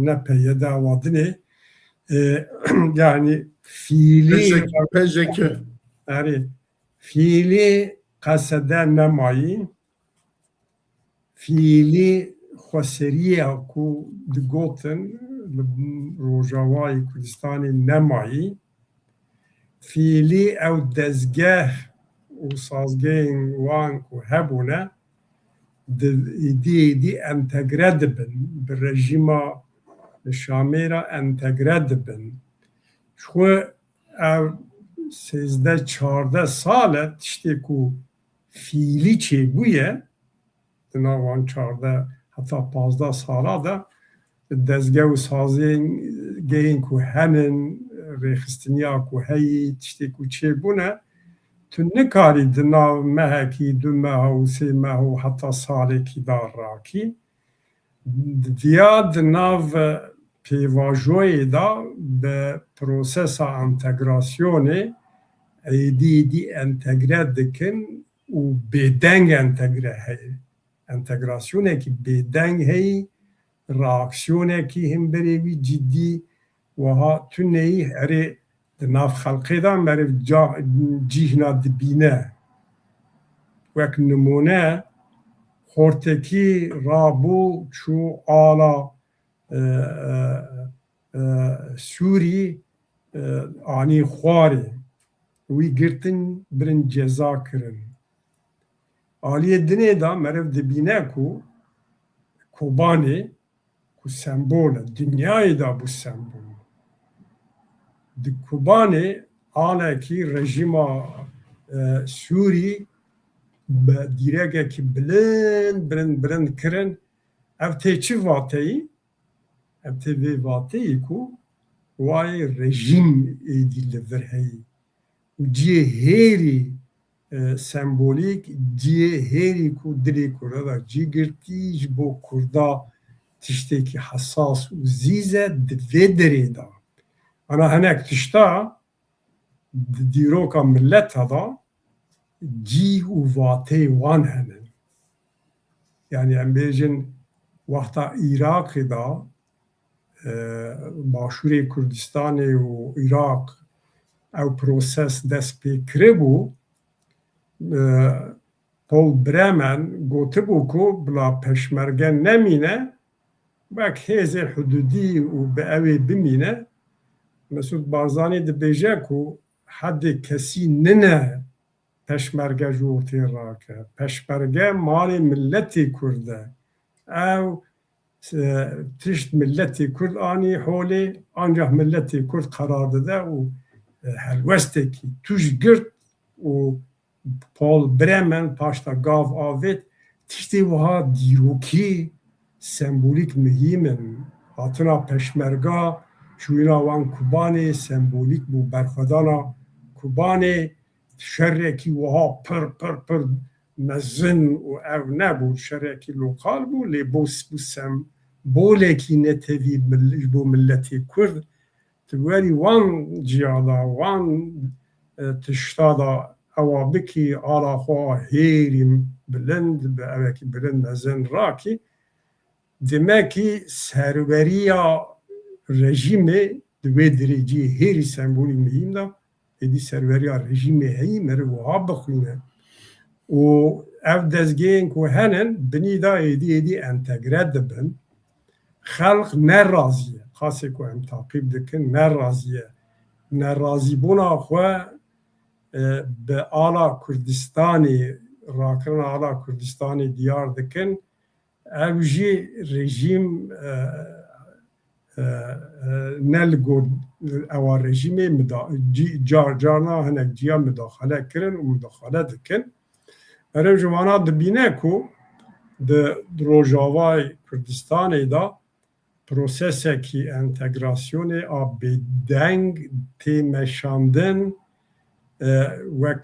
نه پیدا وادنه yani fiili qasede nemayî fiilî xweseriya ku digotin li Rojavayê Kurdistanê nemayî fiilî ew dezgeh û sazgehên wan ku hebûne di êdî entegre dibin bi rejîma Şamêra entegre dibin xwe ev 13-14 sal e tiştê ku fiilî çêbûye di nav 14 heta 15 sala de dezgeh û sazgehên ku henin rêxistiniya ku heyî tiştê ku çêbûne tu nikarî di nav mehekî du meha û sê meha û heta salekî da rakî diya di nav pêvajoyê da bi prosesa entegrasyonê êdî entegre dikin û bêdeng entegre heye entegrasyonekî bêdeng heyî reaksiyonekî hemberî wî ciddî wiha tu neyî erê di nav xelkê de meriv cîhna dibîne wek nimûne xortekî rabû çû ala Sûrî anî xwarê wî girtin birin ceza kirin aliyê dinê de meriv dibîne ku Kobanê ku sembol dinyayê da bû sembol di Kubanê alekî rejîma Sûrî bi dîrekekî bilind kirin ev tê çi vateyî ev tê vê vateyî ku wayê rejîm êdî li vir heyî û ciyê hêrî sembolîk ciyê hêrî ku dilê Kurda da cî girtî ji bo Kurda tiştekî hesas û zîz e di vê derê da ana hinek tişta di dîroka milleta da cî û vatê wan hene yani em bêjin wexta Iraqê da Başûrê Kurdistanê û Iraq ew proses dest pê kiribû Paul Bremen gotibû ku bila peşmerge nemîne wek hêzê hudûdî û bi evê bimîne Mesûd Barzanî dibêje ku hedê kesî nine peşmerge ji ortê rake peşmerge malê milletê Kurd e ew tişt milletê Kurd anî holê ancak milletê Kurd qerar dide û helwestekî tûj girt û Paul Bremen paşta gav avêt tiştê wiha dîrokî sembolîk mihîm in hatina peşmerga çûyîna wan Kubanê sembolîk bû berxwedana Kubanê şerekî wiha pir mezin û ev nebû şerekî lokal bû lê bû sembolekî netewî ji bo milletê Kurd tu werî wan ciya da wan tişta da ewa bikî ala xwe hêrî bilind bi evekî bilind mezin rakî demekî serweriya rejîmê di wê derêciyê hêrî sembolî mihîm da êdî serweriya rejîmê heyî meriv wiha bixwîne û ev dezgehên ku henin binî da êdî entegre dibin xelq nerazî ye xasê ku em taqîb dikin nerazî ye nerazîbûna xwe bi ala Kurdistanê rakirina ala Kurdistanê diyar dikin ev jî rejîm ne li gor ewa rejîmê carna hinek ciya müdaxele kirin û müdaxele dikin erev ji wana dibîne ku di Rojavayê Kurdistanê da prosesekî entegrasyonê a bêdeng tê meşandin wek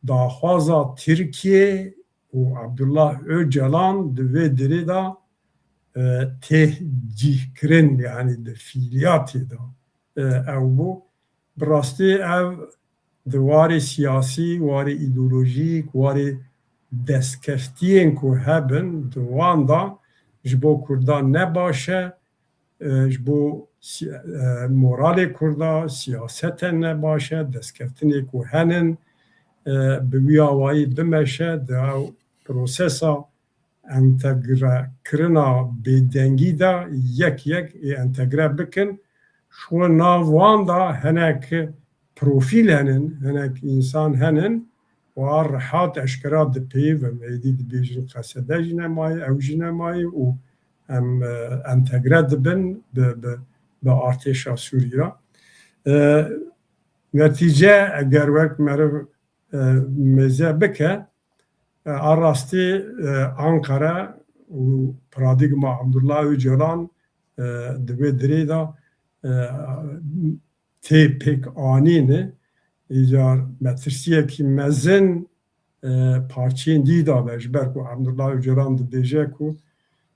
daxwaza Tirkiye û Abdullah Öcalan di vê derê da tê cîhkirin yani di fiiliyatê da ew bû bi rastî ev di warê siyasî warê îdeolojîk warê destkeftiyên ku hebin di wan da ji bo Kurdan ne baş e ji bo moralê Kurda siyaseten ne baş e destkeftinê ku henin bi wî awayî bimeşe di ew prosesa entegrekirina bêdengî da yek ê entegre bikin şo nav wan da hinek profîl henin hinek însan henin wa rehat eşkera dipêvin êdî dibêjin qesede jî nemayê ew jî nemayê û em entegre dibin bi artêşa Sûrî ra netîce eger wek meriv mêze bike a rastî Ankara û paradigma Abdullah Öcalan di wê derê da tê pêk anîne îcar metirsiyekî mezin parçeyên dî dabe ji ber ku Abdullah Öcalan dibêje ku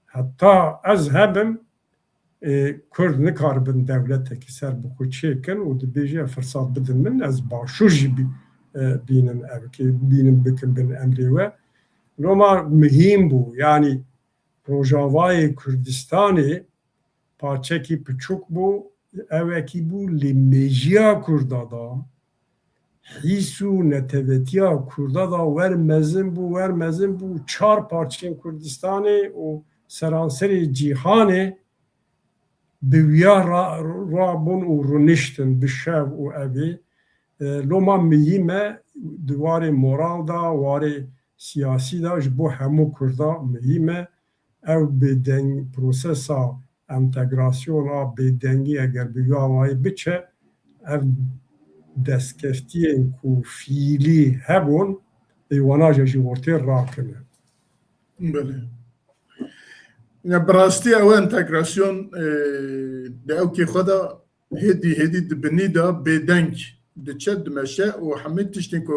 heta ez hebim Kurd nikaribin dewletekî ser bi xwe çêkin û dibêje firsat bidin min ez başûr jî bînin evkê bînin bikin bin emrê we Roma mihîm bû yani Rojavayê Kurdistanê parçekî piçûk bû evekî bû lê mêjiya Kurda da hîs û netewetiya Kurda da wermezin bû çar parçeyên Kurdistanê û seranserê cîhanê bi wîya rabûn û rûniştin bi şev û evê loma mihîm e di warê moral da warê siyasî da ji bo hemû Kurda mihîm e ew bêdeng prosesa انتگراسیون بێدەنگی ئەگەر بگاوایی بچە ئەv destkeftiyên ku fiîlî hebûn êwanaje ji ortê rakine.
بله براستی او انتگراسیون ده او کی خدا هدی دبنی دا بدنگ دچه دمشه و همه تشتین که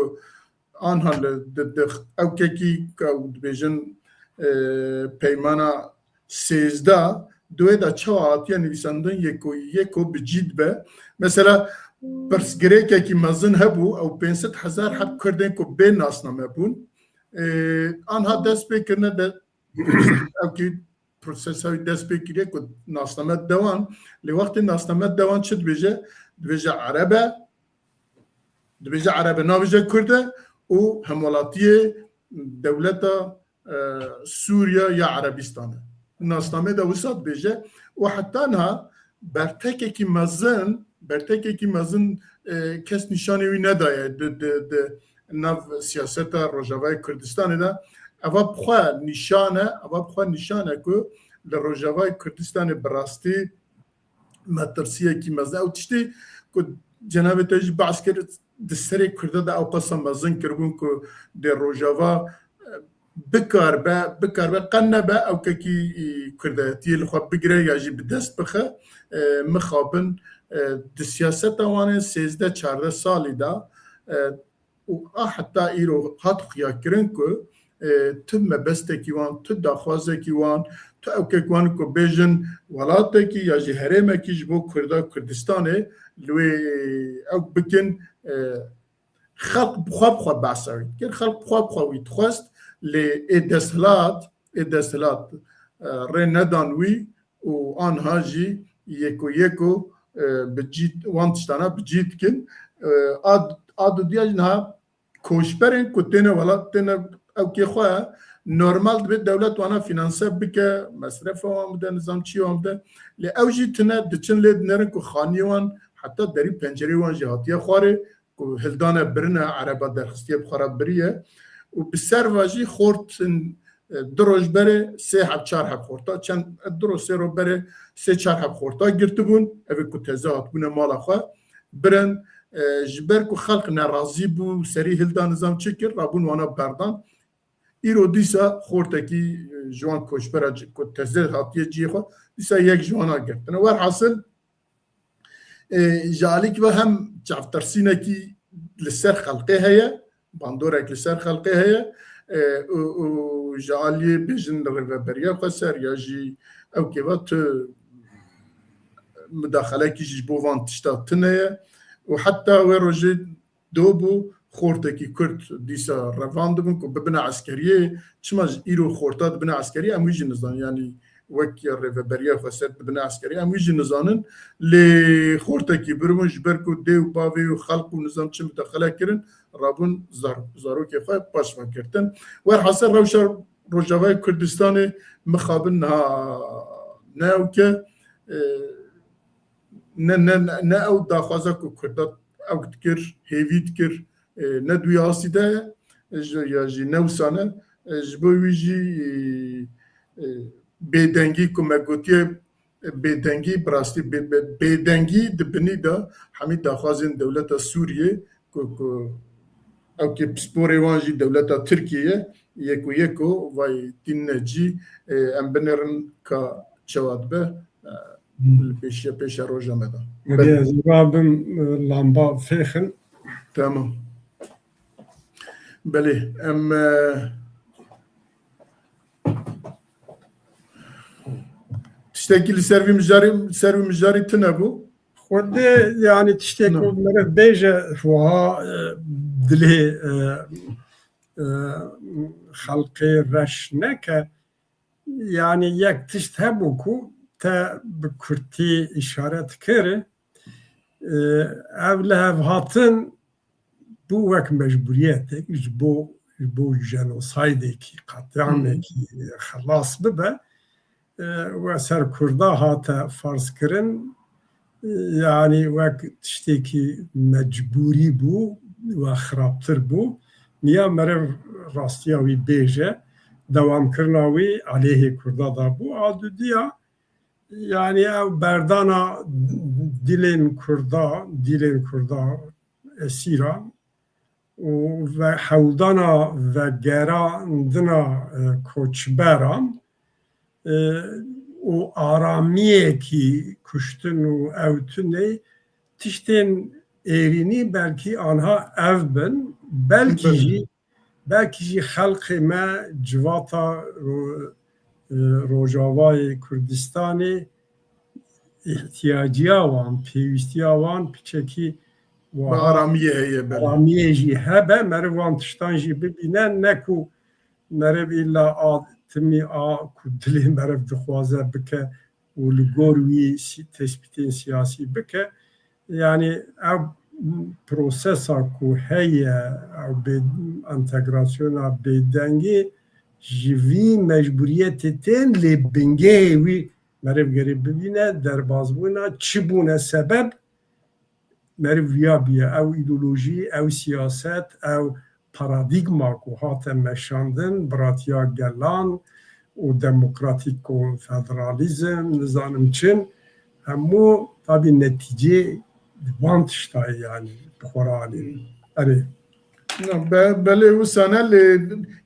آنها او کی او دبیجن پیمانا 13 دوی دا چه آتیا نویسندن یکو بجید به مثلا برسگره که مزن هبو او 500,000 حب کردن که به ناسنامه بون آنها دست بکرنه ده او کی پروسس های دست بگیره که ناسنامه دوان لوقت ناسنامه دوان چه دبیجه عربه نابیجه کرده و همولاتی دولت سوریا یا عربستانه ناسنامه دا وسط بیجه و حتی نه برتکه که مزن کس نشانه وی ندایه ناو سیاست روجاوای کردستان دا اوا بخوا نشانه که لروجاوای کردستان براستی مترسیه کی مزه او تشتی که جناب تاج باز کرد دستری کرده دا او قسم مزن کربون که در روجاوا بکار به قنبه او که کرده تیل خو بگیره یا جی بدست بخه مخابن د سیاست وانه 13-14 سالی دا و حتی ایرو هات خیا کرن که تو مبسته وان تو داخوازه وان تو او که وان کو بیژن ولاته کی یا جی هرمه کی جبو کردستانه لوی او بکن خلق بخوا باسر که خلق بخوا وی تخواست لی ادسلات ری ندانوی و آنها جی یکو بجید وان تشتانا بجید کن آدو دیاج نها کوشبرین که تینه ولات تینه او که خواه نورمال دبید دولت وانا فینانسه بکه مصرف وان بده نظام چی وان بده لی او جی تینه دچن لید نرن که خانی وان حتی داری پنجری وان جهاتیه خواره که هلدانه برنه عربا درخستیه بخواره بریه و بسر واجی خورد دروش بره 3-4 حب خورتا چند درو رو بره 3-4 حب خورتا گرته بون اوی که تزاعت بونه مالا خواه برن جبر که خلق نرازی بو سری هلدان نظام چکر رابون وانا بردان ایرو دیسا خورتا کی جوان کشبره که تزاعت جیه خواه دیسا یک جوانا گرتن و حاصل جالی که هم چافترسینه کی لسر خلقه هیا باندورا که لسر خلقه هیا و جالی بیشتر ریوبریا خسر یا جی او که وقت مداخله کیش بوان تشتاتنه و حتی و روزی دوبو خورده کی کرد دیسا رواندم که ببنا عسکریه چماج ایرو خورده ببنا عسکریه امیج نزان یعنی وکی ریوبریا خسر ببنا عسکریه امیج نزانن لی خورده کی برمش برکو دیو باوی و خلق و نظام چه مداخله کردن رابون زارو که خواهد پاشما کردن و حاصل روجاوای کردستان مخابن نه او که نه او داخوازه که کردات او کر هیوید کر نه دوی آسیده یا جی نوسانه جبوی جی بیدنگی که مگوتیه بیدنگی براستی بیدنگی دبنی دا همین داخوازین دولت سوریه که او که سپوری وانجی دولت ترکیه یکو وای تین جی ام بنرن که چواد به پیش روزا مدا.
زبابم لامبا فیخن.
تمام. بله ام تشتكي سروي مجاري تنبو
خود يعني تشتكي مرة بيجا فوها دلي خلقي رشنك يعني يك تشتهبوكو تا بكرتي إشارات كره أولها هاتن بو وك مجبورياتك بو جنوسايدك قطعمك خلاص ببا وسر كردا هاتا فرض كرن يعني وك تشتكي مجبوري بو وخرابتر بو نيا مرة راستياوي بيجا دوام كرناوي عليه كردا دابو عادو ديا yani ev berdana dilên Kurda esîra ve hewdana ve gerandina koçberan û aramiyekî kuştin û ew tune tiştên êrînî belkî anha ev bin, belkî jî xelkê me civata Rojavayê Kurdistanê ihtiyaciya wan, pêwîstiya wan piçekî aramiyê jî hebe, meriv wan tiştan jî bibîne, ne ku meriv îlla timî ku dilê meriv dixwaze bike û li gor wî tespîtên siyasî bike. Yani ev prosesa ku heye ew entegrasyona bêdengî ji vî mecburiyetê tên lê bingehê wî meriv gerê bibîne, derbasbûna çi bûne sebeb meriv viyabiye ew îdeolojî, ew siyaset, ew paradigma ku hate meşandin, biratiya gelan û demokratîk konfederalizm, nizanim çin, hemû tabii neticê van tiştayê yani bixweranê. Erê.
Belê wisa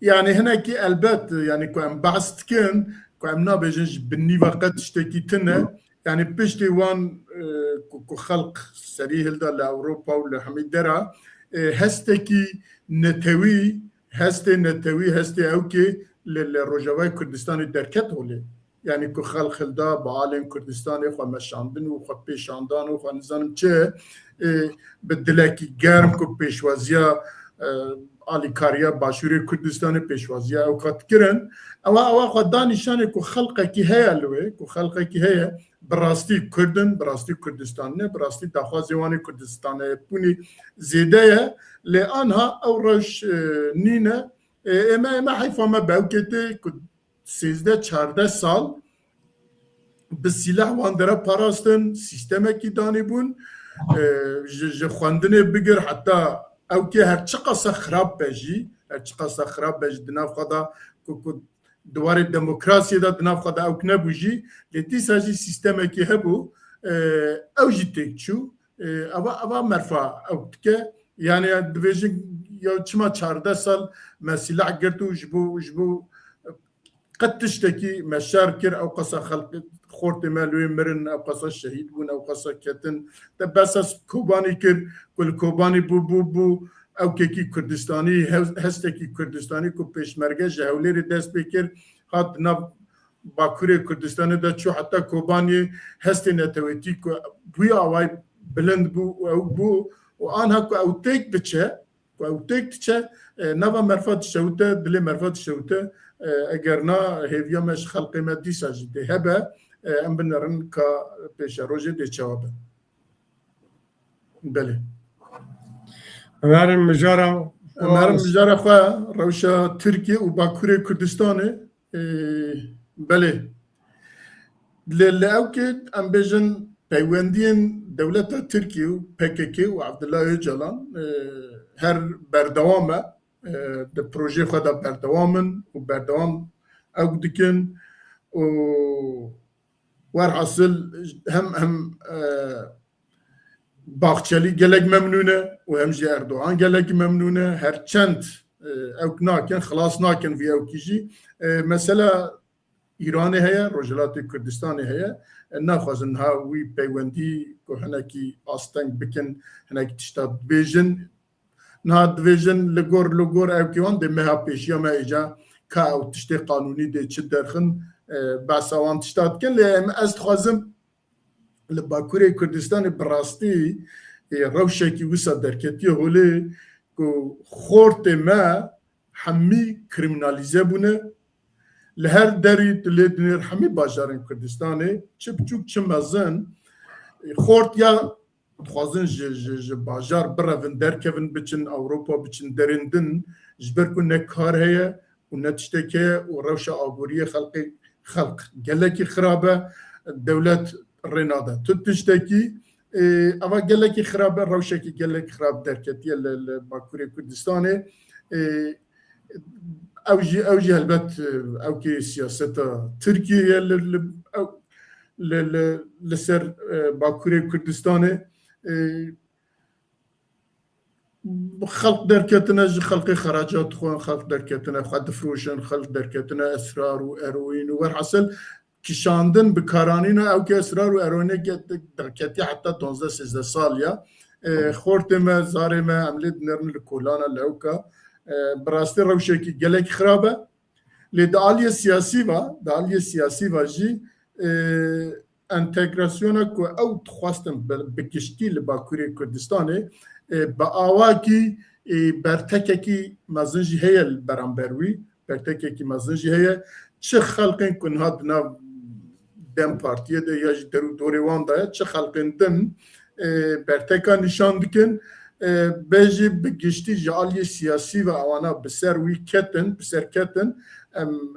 yani hinekî elbet yani ku em behs dikin ku em nabêjin ji bin nîva qet tiştekî tune yani piştî wan ku xelq serî hilda li Ewropa û li hemî dera hestekî netewî hestê ewkê li Rojavayê Kurdistanê derket holê. Yani ku xelq hilda bi alên Kurdistanê xwe meşandin û xwe pêşandan û xwe nizanim çi bi dilekî germ ku pêşwaziya alîkariya Başûrê Kurdistanê pêşwaziya ew qet kirin, ewa xwe danîşanê ku xelqekî heye li wê, ku xelqekî heye bi rastî Kurdin, bi rastî Kurdistan ne, bi rastî daxwazê wan ê Kurdistanê pûnî zêde ye, lê anha ew reş nîne. Ême heyfa me bi ewkê tê ku 13-14 sal bi sîlah wan dere parastin, sîstemekî danîbûn, ji xwendinê bigir heta ewkê her çi qasa xirab be jî, di nav xwe da ku diwarê demokrasiyê da di nav xwe da ewk nebû jî, lê dîsa jî sîstemekî hebû, ew jî têk çû, eva merfa ew dike. Yani dibêjin ya çima 14 sal me sîlah girtû ji bo qet tiştekî me şer kir, ew qasa xelkê xortê me li wê mirin, ew qasa şehîd bûn, ew qasa ketin, te besa Kobanî kir ku li Kobanî bû ewkekî Kurdistanî, hestekî Kurdistanî ku pêşmerge ji Hewlêrê dest pê kir, hat nav Bakurê Kurdistanê de çû heta Kobaniyê hestê netewêtî ku bûye awayî bilind bû ew bû û anha ku ew têk diçe, nava merfa dişewite, dilê merfa dişewite, eger na hêviya me ji xelkê me dîsa jî dê hebe, em binirin ka pêşa rojê dê çawa be. Belê.
Emerim mijara
xwe rewşa Tirkiye û Bakurê Kurdistanê belê. Li ewkê em bêjin peywendiyên dewleta Tirkiye û PKK û Abdullah Öcalan her berdewam e, di projê xwe da berdewamin û berdewam ew dikin û werhasil hem Baxçelî gelek memnûn e û hem jî Erdogan gelekî memnûn e, her çend ewk nakin, xilas nakin vî ewkî jî. Mesela Îranê heye, Rojhilatê Kurdistanê heye, naxwazin ha wî peywendî ku hinekî asteng bikin, hinekî tişta dibêjin, niha dibêjin li gor ewkê wan dê meha pêşiya me îca ka ew tiştê qanûnî dê çi derxin, behsa wan tişta dikin, lê ez dixwazim li Bakurê Kurdistanê bi rastî rewşekî wisa derketiye holê ku xortê me hemî kriminalîze bûne, li her derî tu lê dinêr hemî bajarên Kurdistanê çi biçûk çi mezin xort ya dixwazin ji bajar birevin derkevin biçin Ewropa biçin derên din ji ber ku ne kar heye û ne tiştek heye û rewşa aboriyê xelq gelekî xirab e, dewlet rênade tu tiştekî eva gelekî xirab e, rewşekî gelekî xirab derketiye li Bakurê Kurdistanê. Ew jî helbet ewkê siyaseta Tirkiyeyê لسر باکوری کردستان خلق درکتنه خلق خراجات خوان خلق درکتنه خود فروشن خلق درکتنه اسرار و اروین و ورحصل کشاندن بکارانین او که اسرار و اروین درکتی حتی 12-13 سال یا خورت ما زاره ما عملت نرن لکولانا لوکا براستی روشه کی گلک خرابه لدعالی سیاسی و جی انتگراسیونا که او تخواستم بکشتی لباکوری کردستانه با آواکی برتککی مزنجی هیل برانبروی برتککی مزنجی هیل چه خلقین کنها دنا دم پارتیه ده یا درو دوریوان ده چه خلقین دن برتکا نشان دکن بجی بگشتی جالی سیاسی و آوانا بسر وی کتن بسر کتن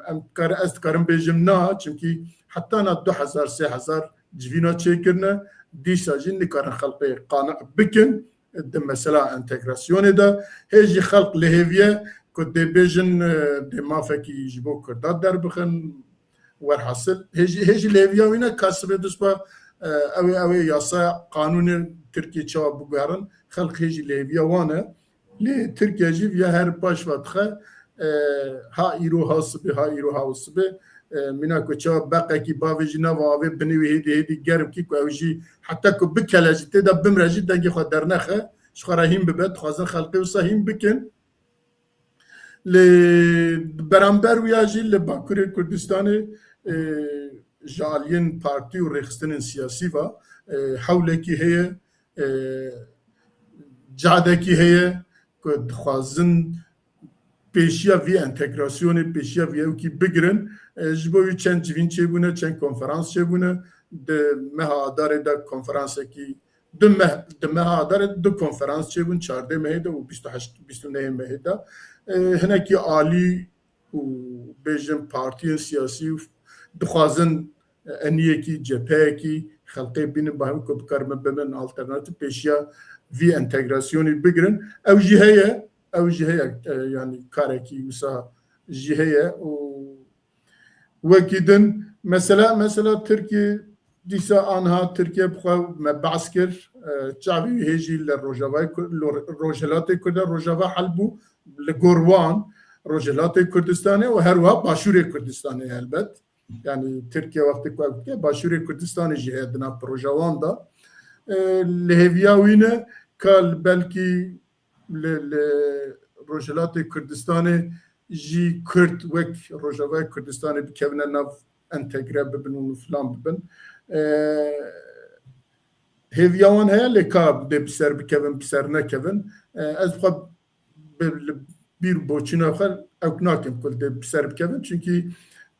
ام کار است کارم بجم نه چونکی حتی نه 2000-3000 جوینا چیکرنه دیسا جن نکارن خلقی قانع بکن ده مثلا انتگراسیون ده هیچ خلق لهویه که ده بجن ده مافکی جبو کرداد در بخن ورحصل هیچ لهویه وینه کاسبه دست با اوی یاسا قانون ترکیه چوا بگارن خلق هیچ لهویه وانه لی ترکیه جیب یا هر باش واتخه ها ایرو هاوسبه منا کوچا باقی کی باوی نه واوی بنوی هدی گرم کی کوجی حتی کو بکلاجته دا بمرجی دنگی خو درنخه شخراهیم ببد خوازن خلقی و ساهیم بکن ل برانبر ویاجی ل باکوری کردستان جالین پارتی و رخصتن سیاسی و حوله کی هي جاده کی هي کو خوازن پیشیا وی انتگراسیون پیشیا وی او کی بگرن جبوی چند جوین چه بونه چند کنفرانس چه بونه ده مهادار ده کنفرانس کی ده مهادار دو کنفرانس چه بون 14 مهده و 28 مهده هنه کی عالی و بیجن پارتی سیاسی دخوازن انیه کی جبهه کی خلقی بین باهم که بکارم بمن آلترناتیو پیشیا وی انتگراسیونی بگرن او جهه yani kareki usa jiheye o وكيدن مثلا Türkiye disa anha Türkiye بخوا بعسكر شعبي هيجي للروجلات كرد روجava حلبو لجوروان روجلات كردستاني وهروها باشوري كردستاني البت يعني تركيا وقت باشوري كردستاني جهادنا بروجوان دا لهفياوينه قال بلكي لروجلات كردستاني جی کرد وک روجاوای کردستانی بکوینه ناف انتگره ببن و فلان ببن هیویاوان هیا لکاب ده بسر بکوین بسر نکوین از بخواب bir boçuna xal eknakim kul de ser bikevin çünkü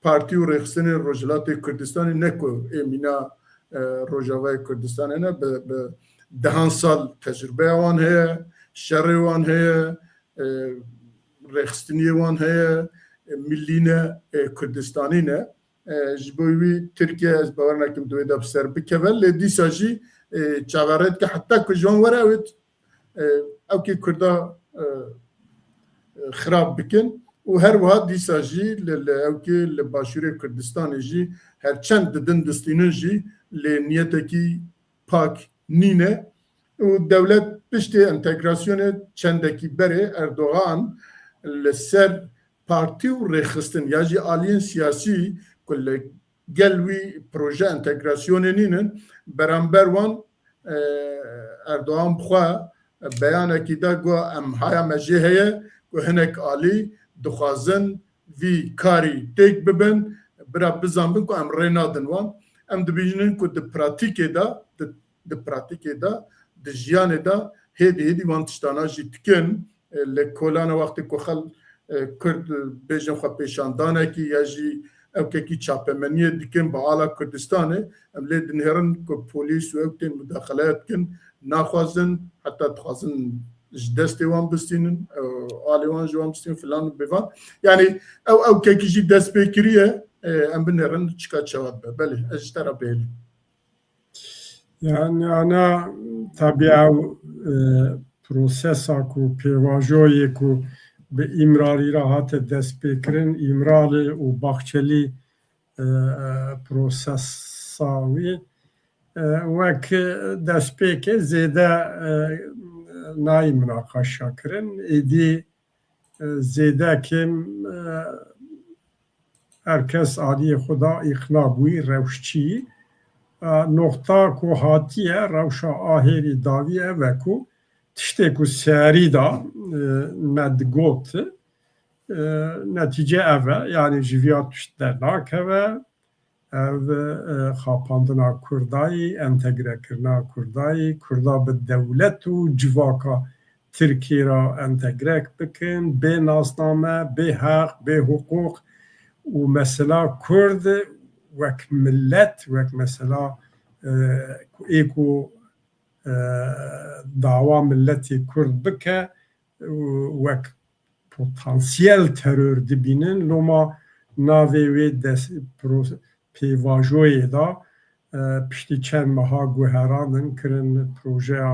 parti û rexstinê Rojhilatê Kurdistanê ne ku emîna Rojavayê Kurdistanê ne bi dehan sal tecrübeya wan heye, şerê wan heye, rexstiniyê wan heye, millîne Kurdistanî ne. Ji bo wî Tirkiye ez bawer nakim divê de bi ser bikeve lê dîsa jî çaverêt ki heta ku ji wan were ew ew kê Kurda خراب بکن و هر وها دیسا جی لوکی لباشوری کردستان جی هر چند ددن دستینن جی لنیتکی پاک نینه و دولت پشت انتگراسیون چندکی بره اردوغان لسر پارتی و رخستن یا جی آلین سیاسی کل گلوی پروژه انتگراسیون نینن برانبر وان اردوغان بخوا بیانه کی دا گو ام هایا مجیه و هنک عالی دخوازن وی کاری تک ببن برا بزنبن که ام رینادن وان ام دبیجنن که د پراتیکه دا د جیانه دا هدی وان تشتانا جی تکن لکولانا وقتی که خل کرد بیجن خواه پیشاندانه کی یا جی اوکه کی چاپمنیه دکن با آلا کردستانه ام لید نهرن که پولیس و اوکتین مداخلات کن ناخوازن حتی تخوازن دستی وان بستینن آلی وان جوان بستین فلان بیوان یعنی او که جی دست بکریه ام بنرن چکات شواد به بله اجترا بیلی
yani ana tabii prosesa ku pevajoyê ku bi imrarî re hate destpêkirin îmralê û baxçelî proses ساوی وەک دەستپێکێ زێدە نای مناقەشە کردن ئیدی زێدەکێم هەرکەس عالیە خدا ئیقنا بووی ڕەوشچی نقطه کو هاتیه روشا آهری داویه وکو تشتی کو سری دا مدگوت نتیجه اوه یعنی جویات تشت در ناکوه او خاپاندنا کردایی انتگره کرنا کردایی کردا به دولت و جواکا ترکیه را انتگره بکن به ناسنامه به حق به حقوق و مثلا کرد وەک ملت وەک مثلا ئێکو داوا ملەتی کورد بکە وەک پۆتانسیەل تەرۆر دبینن لۆما navê wê pêvajoyê da piştî çend meha guherandin kirin projeya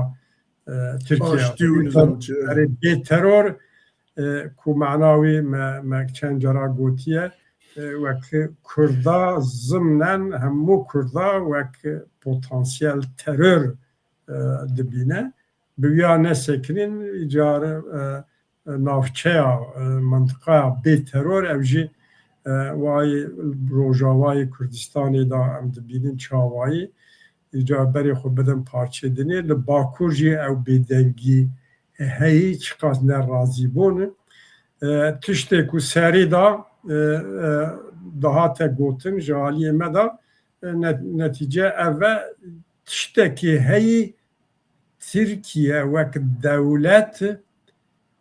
Tirkiye bêteror ku mena wê me çend cara gotiye وەک کوردا زمنەن هەموو کوردا وەک پۆتانسیەل تەرۆر دبینە بویا نەسەکرین جارە ناوچەیە منطقەیە بێتەرۆر ئەو ژی وای ڕۆژاوای کوردستانێدا ئەم دبینن چاوایی جا بەرێ خۆ بدەن پارچێدنێ لە باکوور ژی ئەو بێدەنگی هەیە چقاس نەڕازی بوون tiştێک و سەریدا دهات گوتن جالیه مدا نتیجه اوه تشتکی هی ترکیه وک دولت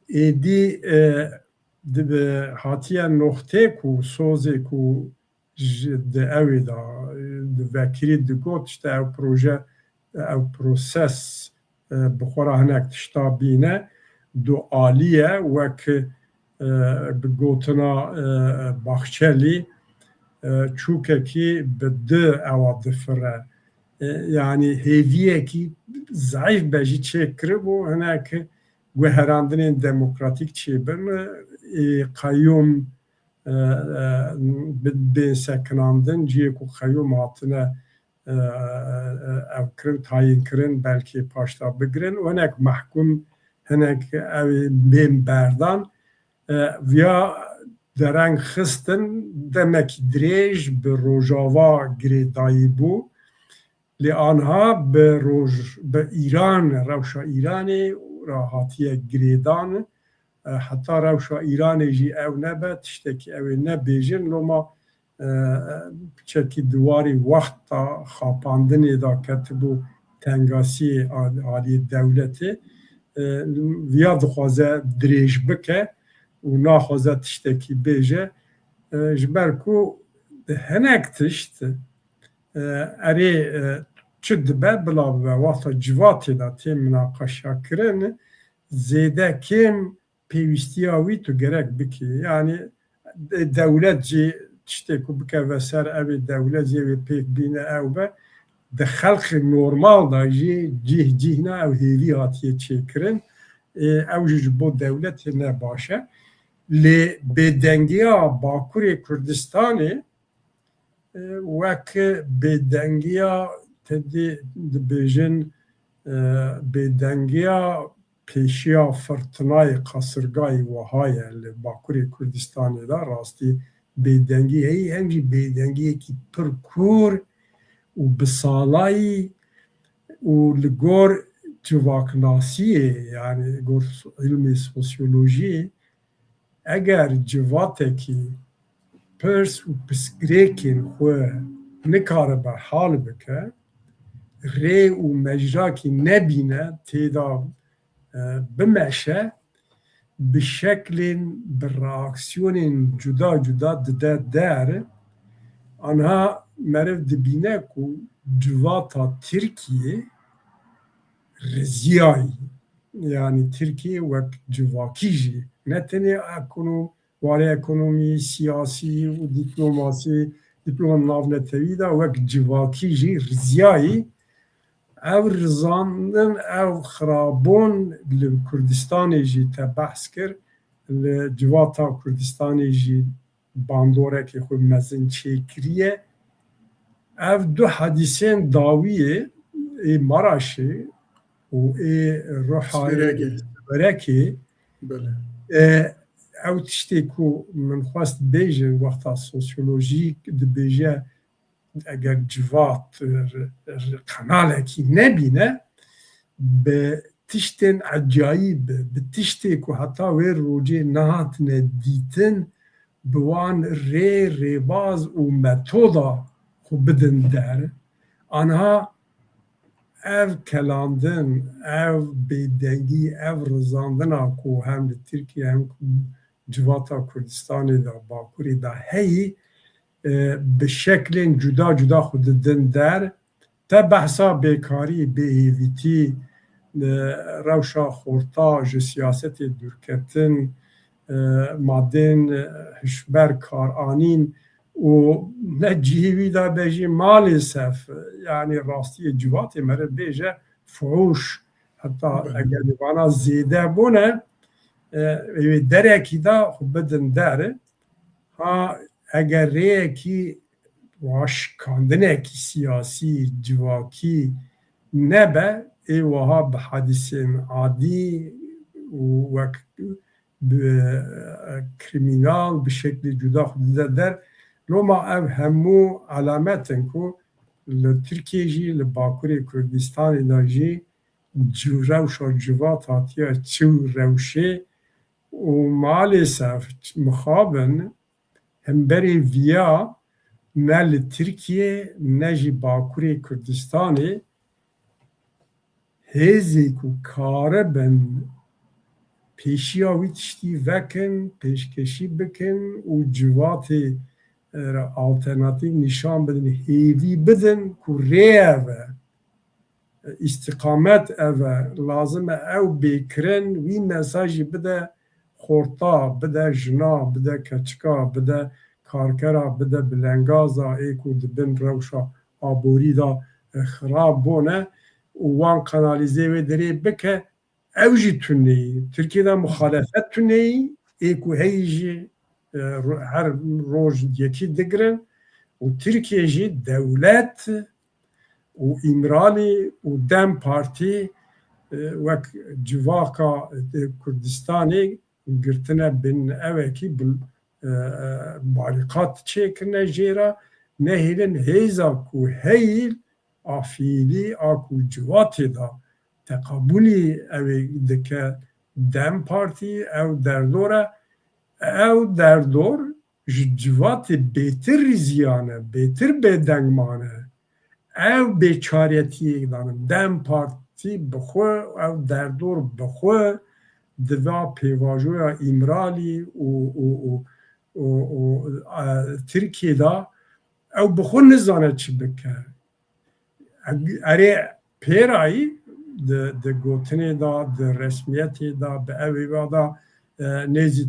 ایدی هاتیه نقطه کو سوزه کو ده اوی دا وکری ده گوت işte او پروژه او پروسس بخورا هنک تشتا بینه دو آلیه وک بگوتنا باخچلی چوککی به دو اوا دفره yani heviye ki zayıf beji çekri bu hani ki guherandının demokratik çebin kayyum ben sekinandın ciye ku kayyum hatına evkrin tayin kirin belki paşta bigirin onek mahkum hani ki ev ben berdan via dereng xistin demek dirêj bi rojava girêdayî bû lê anha bi İran rewşa İranê rahatiye girêdan heta rewşa İranê jî ew nebe tiştekî ew ê nebêjin loma çekî diwarî wexta xapandinê da ketibû tengasiyê aliyê dewletê via dixwaze dirêj bike û naxwaze tiştekî bêje ji ber ku hinek tişt erê çi dibe bila bibe wexta civatê da tê minaqeşa kirin zêde kêm pêwîstiya wî tu gerek bikî yani dewlet jî tiştê ku bike veser evê dewlet jê wê pêk bîne ew be di xelqê normal da jî cih cihna ew hêvî hatiye çêkirin ew jî ji bo dewletê ne baş e lê bêdengiya Bakurê Kurdistanê wek bêdengiya tedî dibêjin bêdengiya pêşiya firtinayê qasirgayê wiha ye li Bakurê Kurdistanê da rastî bêdengî heyî hem jî bêdengiyekî pir kûr û bisalayî û li gor civaknasiyê yani gor ilmê sosyolojiyê eger civatekî pirs û pirsgirêkên xwe nikaribe hal bike rê û mecrakî nebîne têda bimeşe bi şeklên bi reaksiyonên cuda cuda dide der anha meriv dibîne ku civata Tirkiye riziyayî yani Tirkiye wek civakî jî ne tenê warê ekonomî, siyasî û dîplomasî, dîploma navnetewî da wek civakî jî riziyayî ew rizandin ew xirabûn li Kurdistanê jî te behs kir li civata Kurdistanê jî bandorekê xwe mezin çêkiriye ev du hadisên dawiyê ê Maraşê û ê Rihayê Berekê
بله
ew tiştê ku min xwest bêjin wexta sosyolojîk dibêje eger civat kanalekî nebîne bi tiştên ecayîb bi tiştê ku heta wê rojê nehatine dîtin bi wan rê rêbaz û metoda xwe bidin der anha ev kelandin ev bêdengî ev rizandina ku hem li Tirkiye hem civata Kurdistanê da Bakurê da heyî bi şeklên cuda cuda xwe didin der te behsa bêkarî bêhêvîtî rewşa xorta ji siyasetê dûrketin madên hişber karanîn û ne cihî da bejî malêsef yani rastiyê civatê me re bêje fuhuş heta eger vana zêde bûne wê derekî da xwe bidin der ha eger rêyekî şikandinekî siyasî civakî nebe ê wiha bi hadisên adî û wek kriminal bi şeklî cuda xwe dide der loma ev hemû alametin ku li Tirkiye jî li Bakurê Kurdistanê da jî rewşa civat hatiye çû rewşê û malêsef mixabin hemberê viya ne li Tirkiye ne jî Bakurê Kurdistanê hêzê ku karibin pêşiya wî tiştî vekin pêşkeşî bikin û civatê alternatîv nîşan bidin hêvî bidin ku rê ev e îstîqamet ev e lazim e ew bêkirin wî mesajî bide xorta bide jina bide keçika bide karkera bide bilengaza ê ku dibin rewşa aborî da xirab bûne û wan kanalîzê wê derê bike ew jî tuneyî Tirkiyeyê muxalefet tuneyî ê ku heyî jî her roj yekî digirin û Tirkiye jî dewlet û İmralî û Dem Partî wek civaka Kurdistanê girtine bin evekî bariqat çêkirine jêra nehêlin hêza ku heyî a fiîlî a ku civatê da teqabûlî ew dike Dem Partî ew derdor e ew derdor ji civatê bêtir rîziyane bêtir bêdengman e ew bêçaretiyê danin Dem Partî bixwe ew derdor bixwe diva pêvajoya İmralî û Tirkiye da ew bixwe nizane çi bike erê pêrayî di gotinê da di resmiyetê da bi evê da nêzî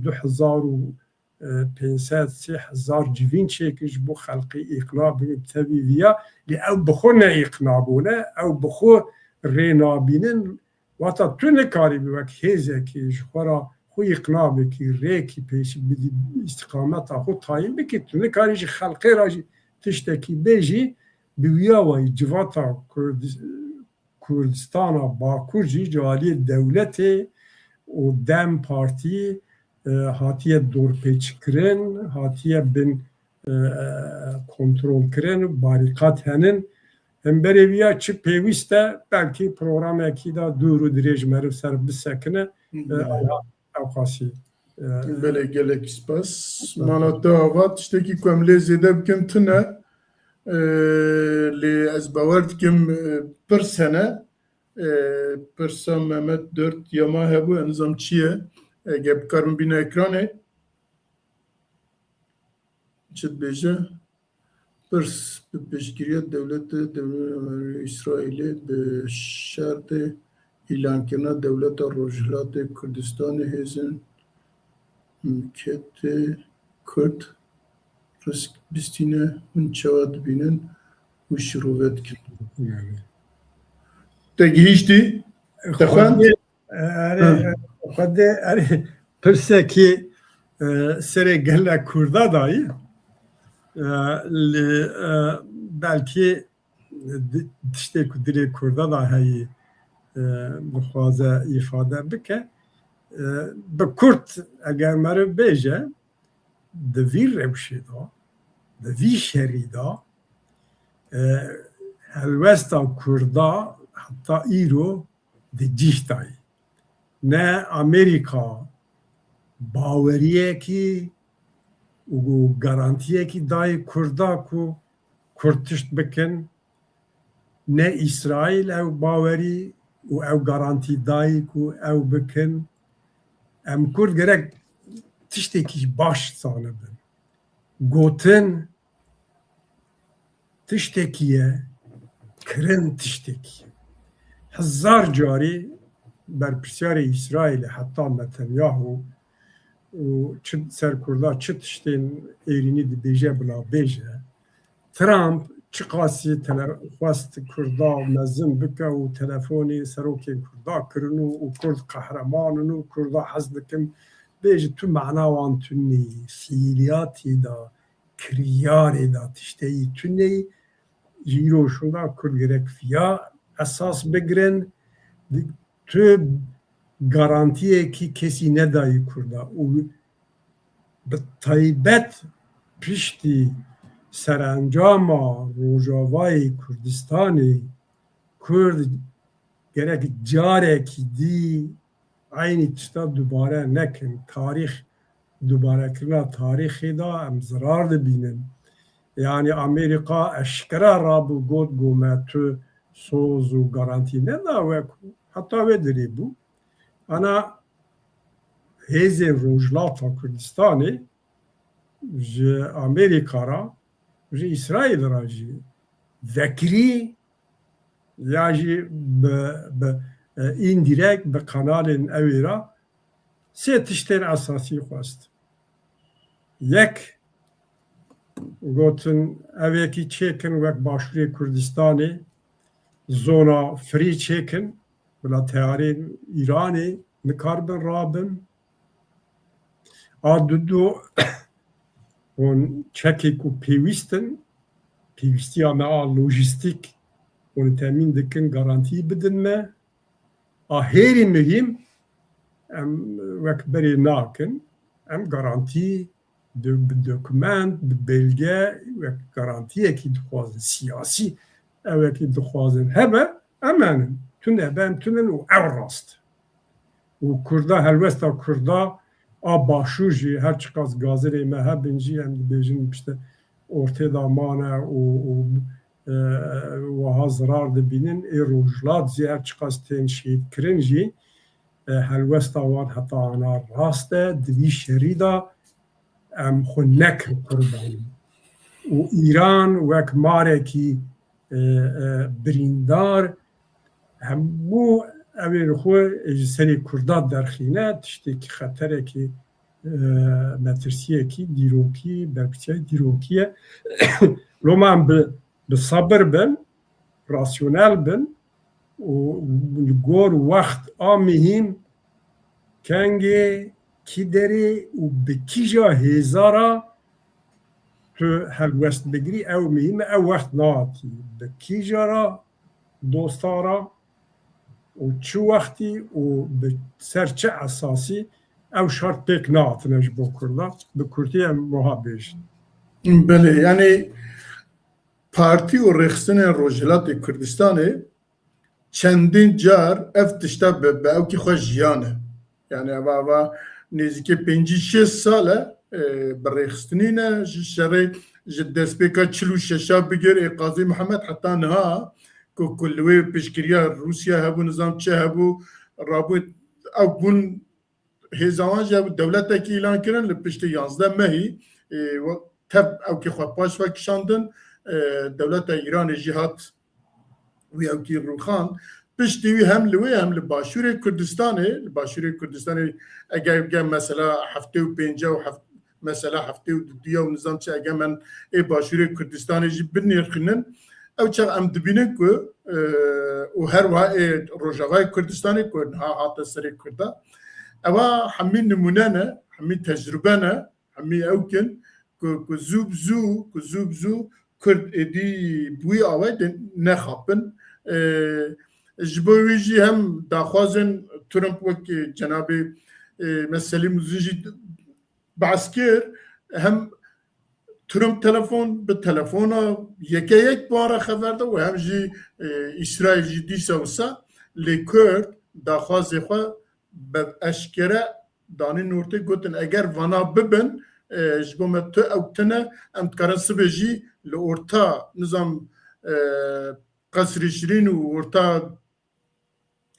2500-3000 civîn çêkir ji bo xelqî îqna bin tevî viya lê ew bixwe neîqna bûne ew bixwe rê nabînin wata tu nikarî bi wek hêzekî ji xwe ra xwe îqna bikî rêkî pêşî bidî îstîqameta xwe tayîn bikî tu nikarî ji xelqê ra jî tiştekî bêjî bi wiya wayî civata Kurdistana Bakur jî ji aliyê dewletê û Dem Partî hatiye dorpêçkirin hatiye bin kontrolkirin barîqat henin hemberê viya çi pêwîst e belkî programekî da dûr û dirêj meriv ser bisekine ew qasî
بله gelek spas mala te ava tiştekî ku em lê zêde bikin tune lê ez bawer dikim pir sene pirsa Mehmet 4 yama hebû enzam çi ye eger bikarim bîne ekranê çi dibêje pirs bi pêşgiriya dewletê Îsraîlê bi şerdê îlankirina dewleta Rojhilatê Kurdistanê hêzên milketê Kurd risk bistîne hûn çawa dibînin û şîrove dikin te gihîştî te xwend
Xwedê erê pirsekî serê gelek Kurda dayî li belki tiştê ku dilê Kurda da heyî bixwaze îfade bike bi Kurd eger meriv bêje di vî rewşê da di vî şerî da helwesta Kurda heta îro di cîhtayî ne Amerîka baweriyekî û garantiyekî dayê Kurda ku Kurd tişt bikin ne İsraîl ew bawerî û ew garantî dayî ku ew bikin em Kurd gerek tiştekî baş zanibin gotin tiştekî ye kirin tiştekî hezar carî berpirsiyarê İsraîlê heta Netanyahu û çi ser Kurda çi tiştên êrînî dibêje bila bêje Trump çi qasî xwest Kurda mezin bike û telefonê serokên Kurda kirin û Kurd qehreman in û Kurda hez dikin bêje tu mena wan tu neyî fiîliyatê da kiryarê da tişteyî tu neyî ji îro şûnda Kurd gerek fiya esas bigirin tu garantiyekî kesî nedayî Kurda û bi taybet piştî serencama Rojavayê Kurdistanê Kurd gerek carekî dî aynî tişta dubare nekin tarîx dubarekirina tarîxê da em zirar dibînin yani Amerîka eşkera rabû got gome tu soz û garantî neda we heta wê dirê bû ana hêzên Rojhilata Kurdistanê ji Amerîka ra ji İsraîl ra jî vekirî ya jî bi îndirekt bi kanalên ew ê ra sê tiştên esasî xwest yek gotin evekî çêkin wek Başûrê Kurdistanê zona firî çêkin bila teyarên Îranê nikarbin rabin a du hûn çekê ku pêwîstin pêwîstiya me a lojîstîk hûn temîn dikin garantî bidin me a hêrî mirîm em wek berê nakin em garantî bi dokument bi belge wek garantiyekî dixwazin siyasî evekî dixwazin hebe em henin tune hebe em tunin û ew rast û Kurda helwesta Kurda a başûr jî her çi qas gazirê me hebin jî em dibêjin işte ortê da mane û wiha zirar dibînin ê rojhilat jî her çi qas tên şehîdkirin jî helwesta wan heta ana rast e di vî şerî da em xwe nekin qurbanî û Îran wek marekî birîndar hemû evên xwe ji serê Kurda derxîne tiştekî xeterekî metirsiyekî dîrokî berpirsiyayê dîrokî ye loma em bi sabir bin rasyonel bin û li gor wext a mihîm kengê kî derê û bi kîja hêzara tu helwest bigirî ew mihîm e ew wext nahatî bi kîja ra dosta ra û çi wextî û bi ser çi esasî ew şart pêk nehatine ji bo Kurda bi Kurdî em wiha bêjin.
Belê yani partî û rêxistinên Rojhilatê Kurdistanê çendîn car ev tişta bi evkî xwe jiyan e yani eva nêzîkî pêncî şêst sal e bi rêxistinî ne ji şerê ji destpêka çil û şeşa bigir ê Qazî Mihemed heta niha ku li wê pêşkiriya Rûsya hebû nizam çi hebû rabû ew bûn hêzawan jî ew dewletekî îlan kirin li piştî 11 Mehî tev evkî xwe paş vekişandin dewleta Îranê jî hat wî evkî rûxand piştî wî hem li wê hem li Başûrê Kurdistanê li Başûrê Kurdistanê eger mesela heftê û pênce û mesela heftê û duya û nizam çi egemen ê Başûrê Kurdistanê jî binêrxînin ew çax em dibînin ku û her wiha ê Rojavayê Kurdistanê ku niha hate serê Kurda ewa hemî nimûne ne hemî tecrübe ne hemî ew kin ku zû bi zû Kurd êdî bûyî awê nexapin. Ji bo wî jî hem daxwazên Trump wek cenabê Selî Muzî jî behs kir, hem Trump telefon bi telefona yekeyek bara xeber da û hem jî İsraîl jî dîsa wisa lê Kurd daxwazê xwe bi eşkere danîn ortê gotin eger vana bibin ji bo me tu ew tune em dikarin sibê jî li orta nizam Qesrî Şirîn û orta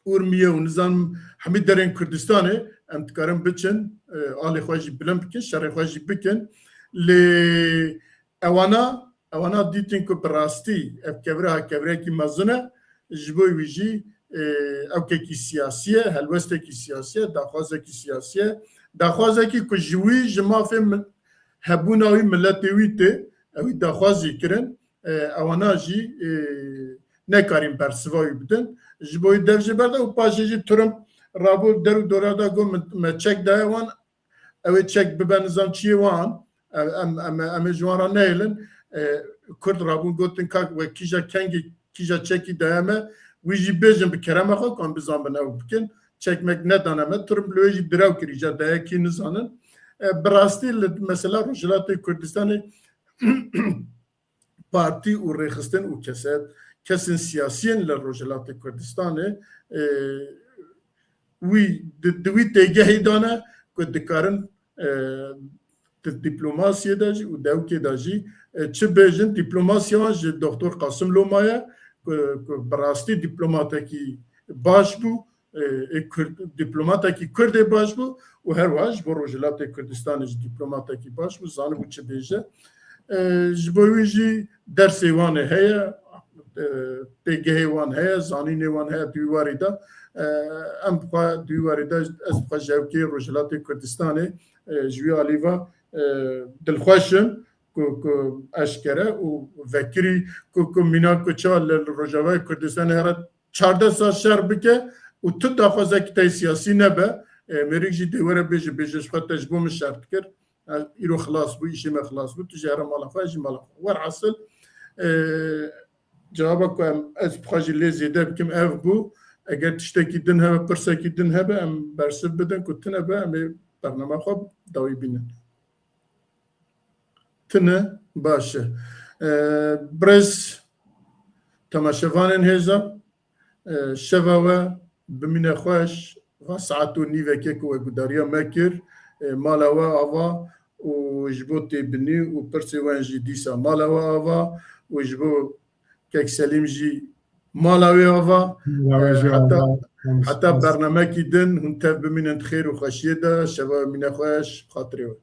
Urmiye û nizam hemî derên Kurdistanê em dikarin biçin alê xwe jî bilind bikin, şerê xwe jî bikin. Lê ewana dîtin ku bi rastî ev kevreha kevrekî mezin e ji bo wî jî ewkekî siyasî ye, helwestekî siyasî ye, daxwazekî siyasî ye, daxwazekî ku ji wî ji mafê hebûna wî milletê wî tê ew wî daxwazî kirin, ewana jî nekarîn bersiva wî bidin. Ji bo wî dev ji ber de û paşê jî Trump rabû der û dora da got me çek daye wan, ew ê çek bibe nizam çiyê wan, em ê ji wan re nehêlin. Kurd rabûn gotin ka we kîja kengê kîja çekî daye me, wî jî bêjin bi kerema xwe kan bizanbin ew bikin, çekmek nedane me. Trump li wê jî direw kirî ja dayekî nizanin. Bi rastî li mesela Rojhilatê Kurdistanê partî û rêxistin û kesên siyasiyên li Rojhilatê Kurdistanê wî di wî têgehê dane ku dikarin diplomasiyê de jî û dewkê de jî çi bêjin diplomasiya wan ji Doktor Qasım Lomaya ku bi rastî diplomatekî baş bû, diplomatekî Kurdê baş bû û her wiha ji bo Rojhilatê Kurdistanê jî diplomatekî baş bû, zanibû çi bêje. Ji bo wî jî dersê wan ê heye, pêgehê wan heye, zanînê wan heye di wî warê de. Em bixwe di wî warê de ez bixwe jewkê Rojhilatê Kurdistanê ji wî alîva dilxweşim ku eşkere û vekirî ku mîna ku çawa li Rojavayê Kurdistanê here 14 sal şer bike û tu daxwazekî te siyasî nebe, mêrik jî dê were bêje bêje ji xwe te ji bo min şer dikir, îro xilas bû, îşê me xilas bû, tu jî here mala xwe jî mala xwe. Werhesil cewaba ku ez bixwe jî lê zêde bikim ev bû, eger tiştekî din hebe, pirsekî din hebe em bersiv bidin ku tinebe em ê bername xwe dawî bînin. Tine baş e. Birêz temaşevanên hêza şeva we bimîne xweş va saet û nîvekê ku we gudariya me kir mala we ava û ji bo têbinî û pirsê wan jî dîsa mala we ava û ji bo kek Selîm jî mala wê ava. Heta bernamekî din hûn tev bimînin xêr û xweşiyê de şeva we mîne xweş xatirê we.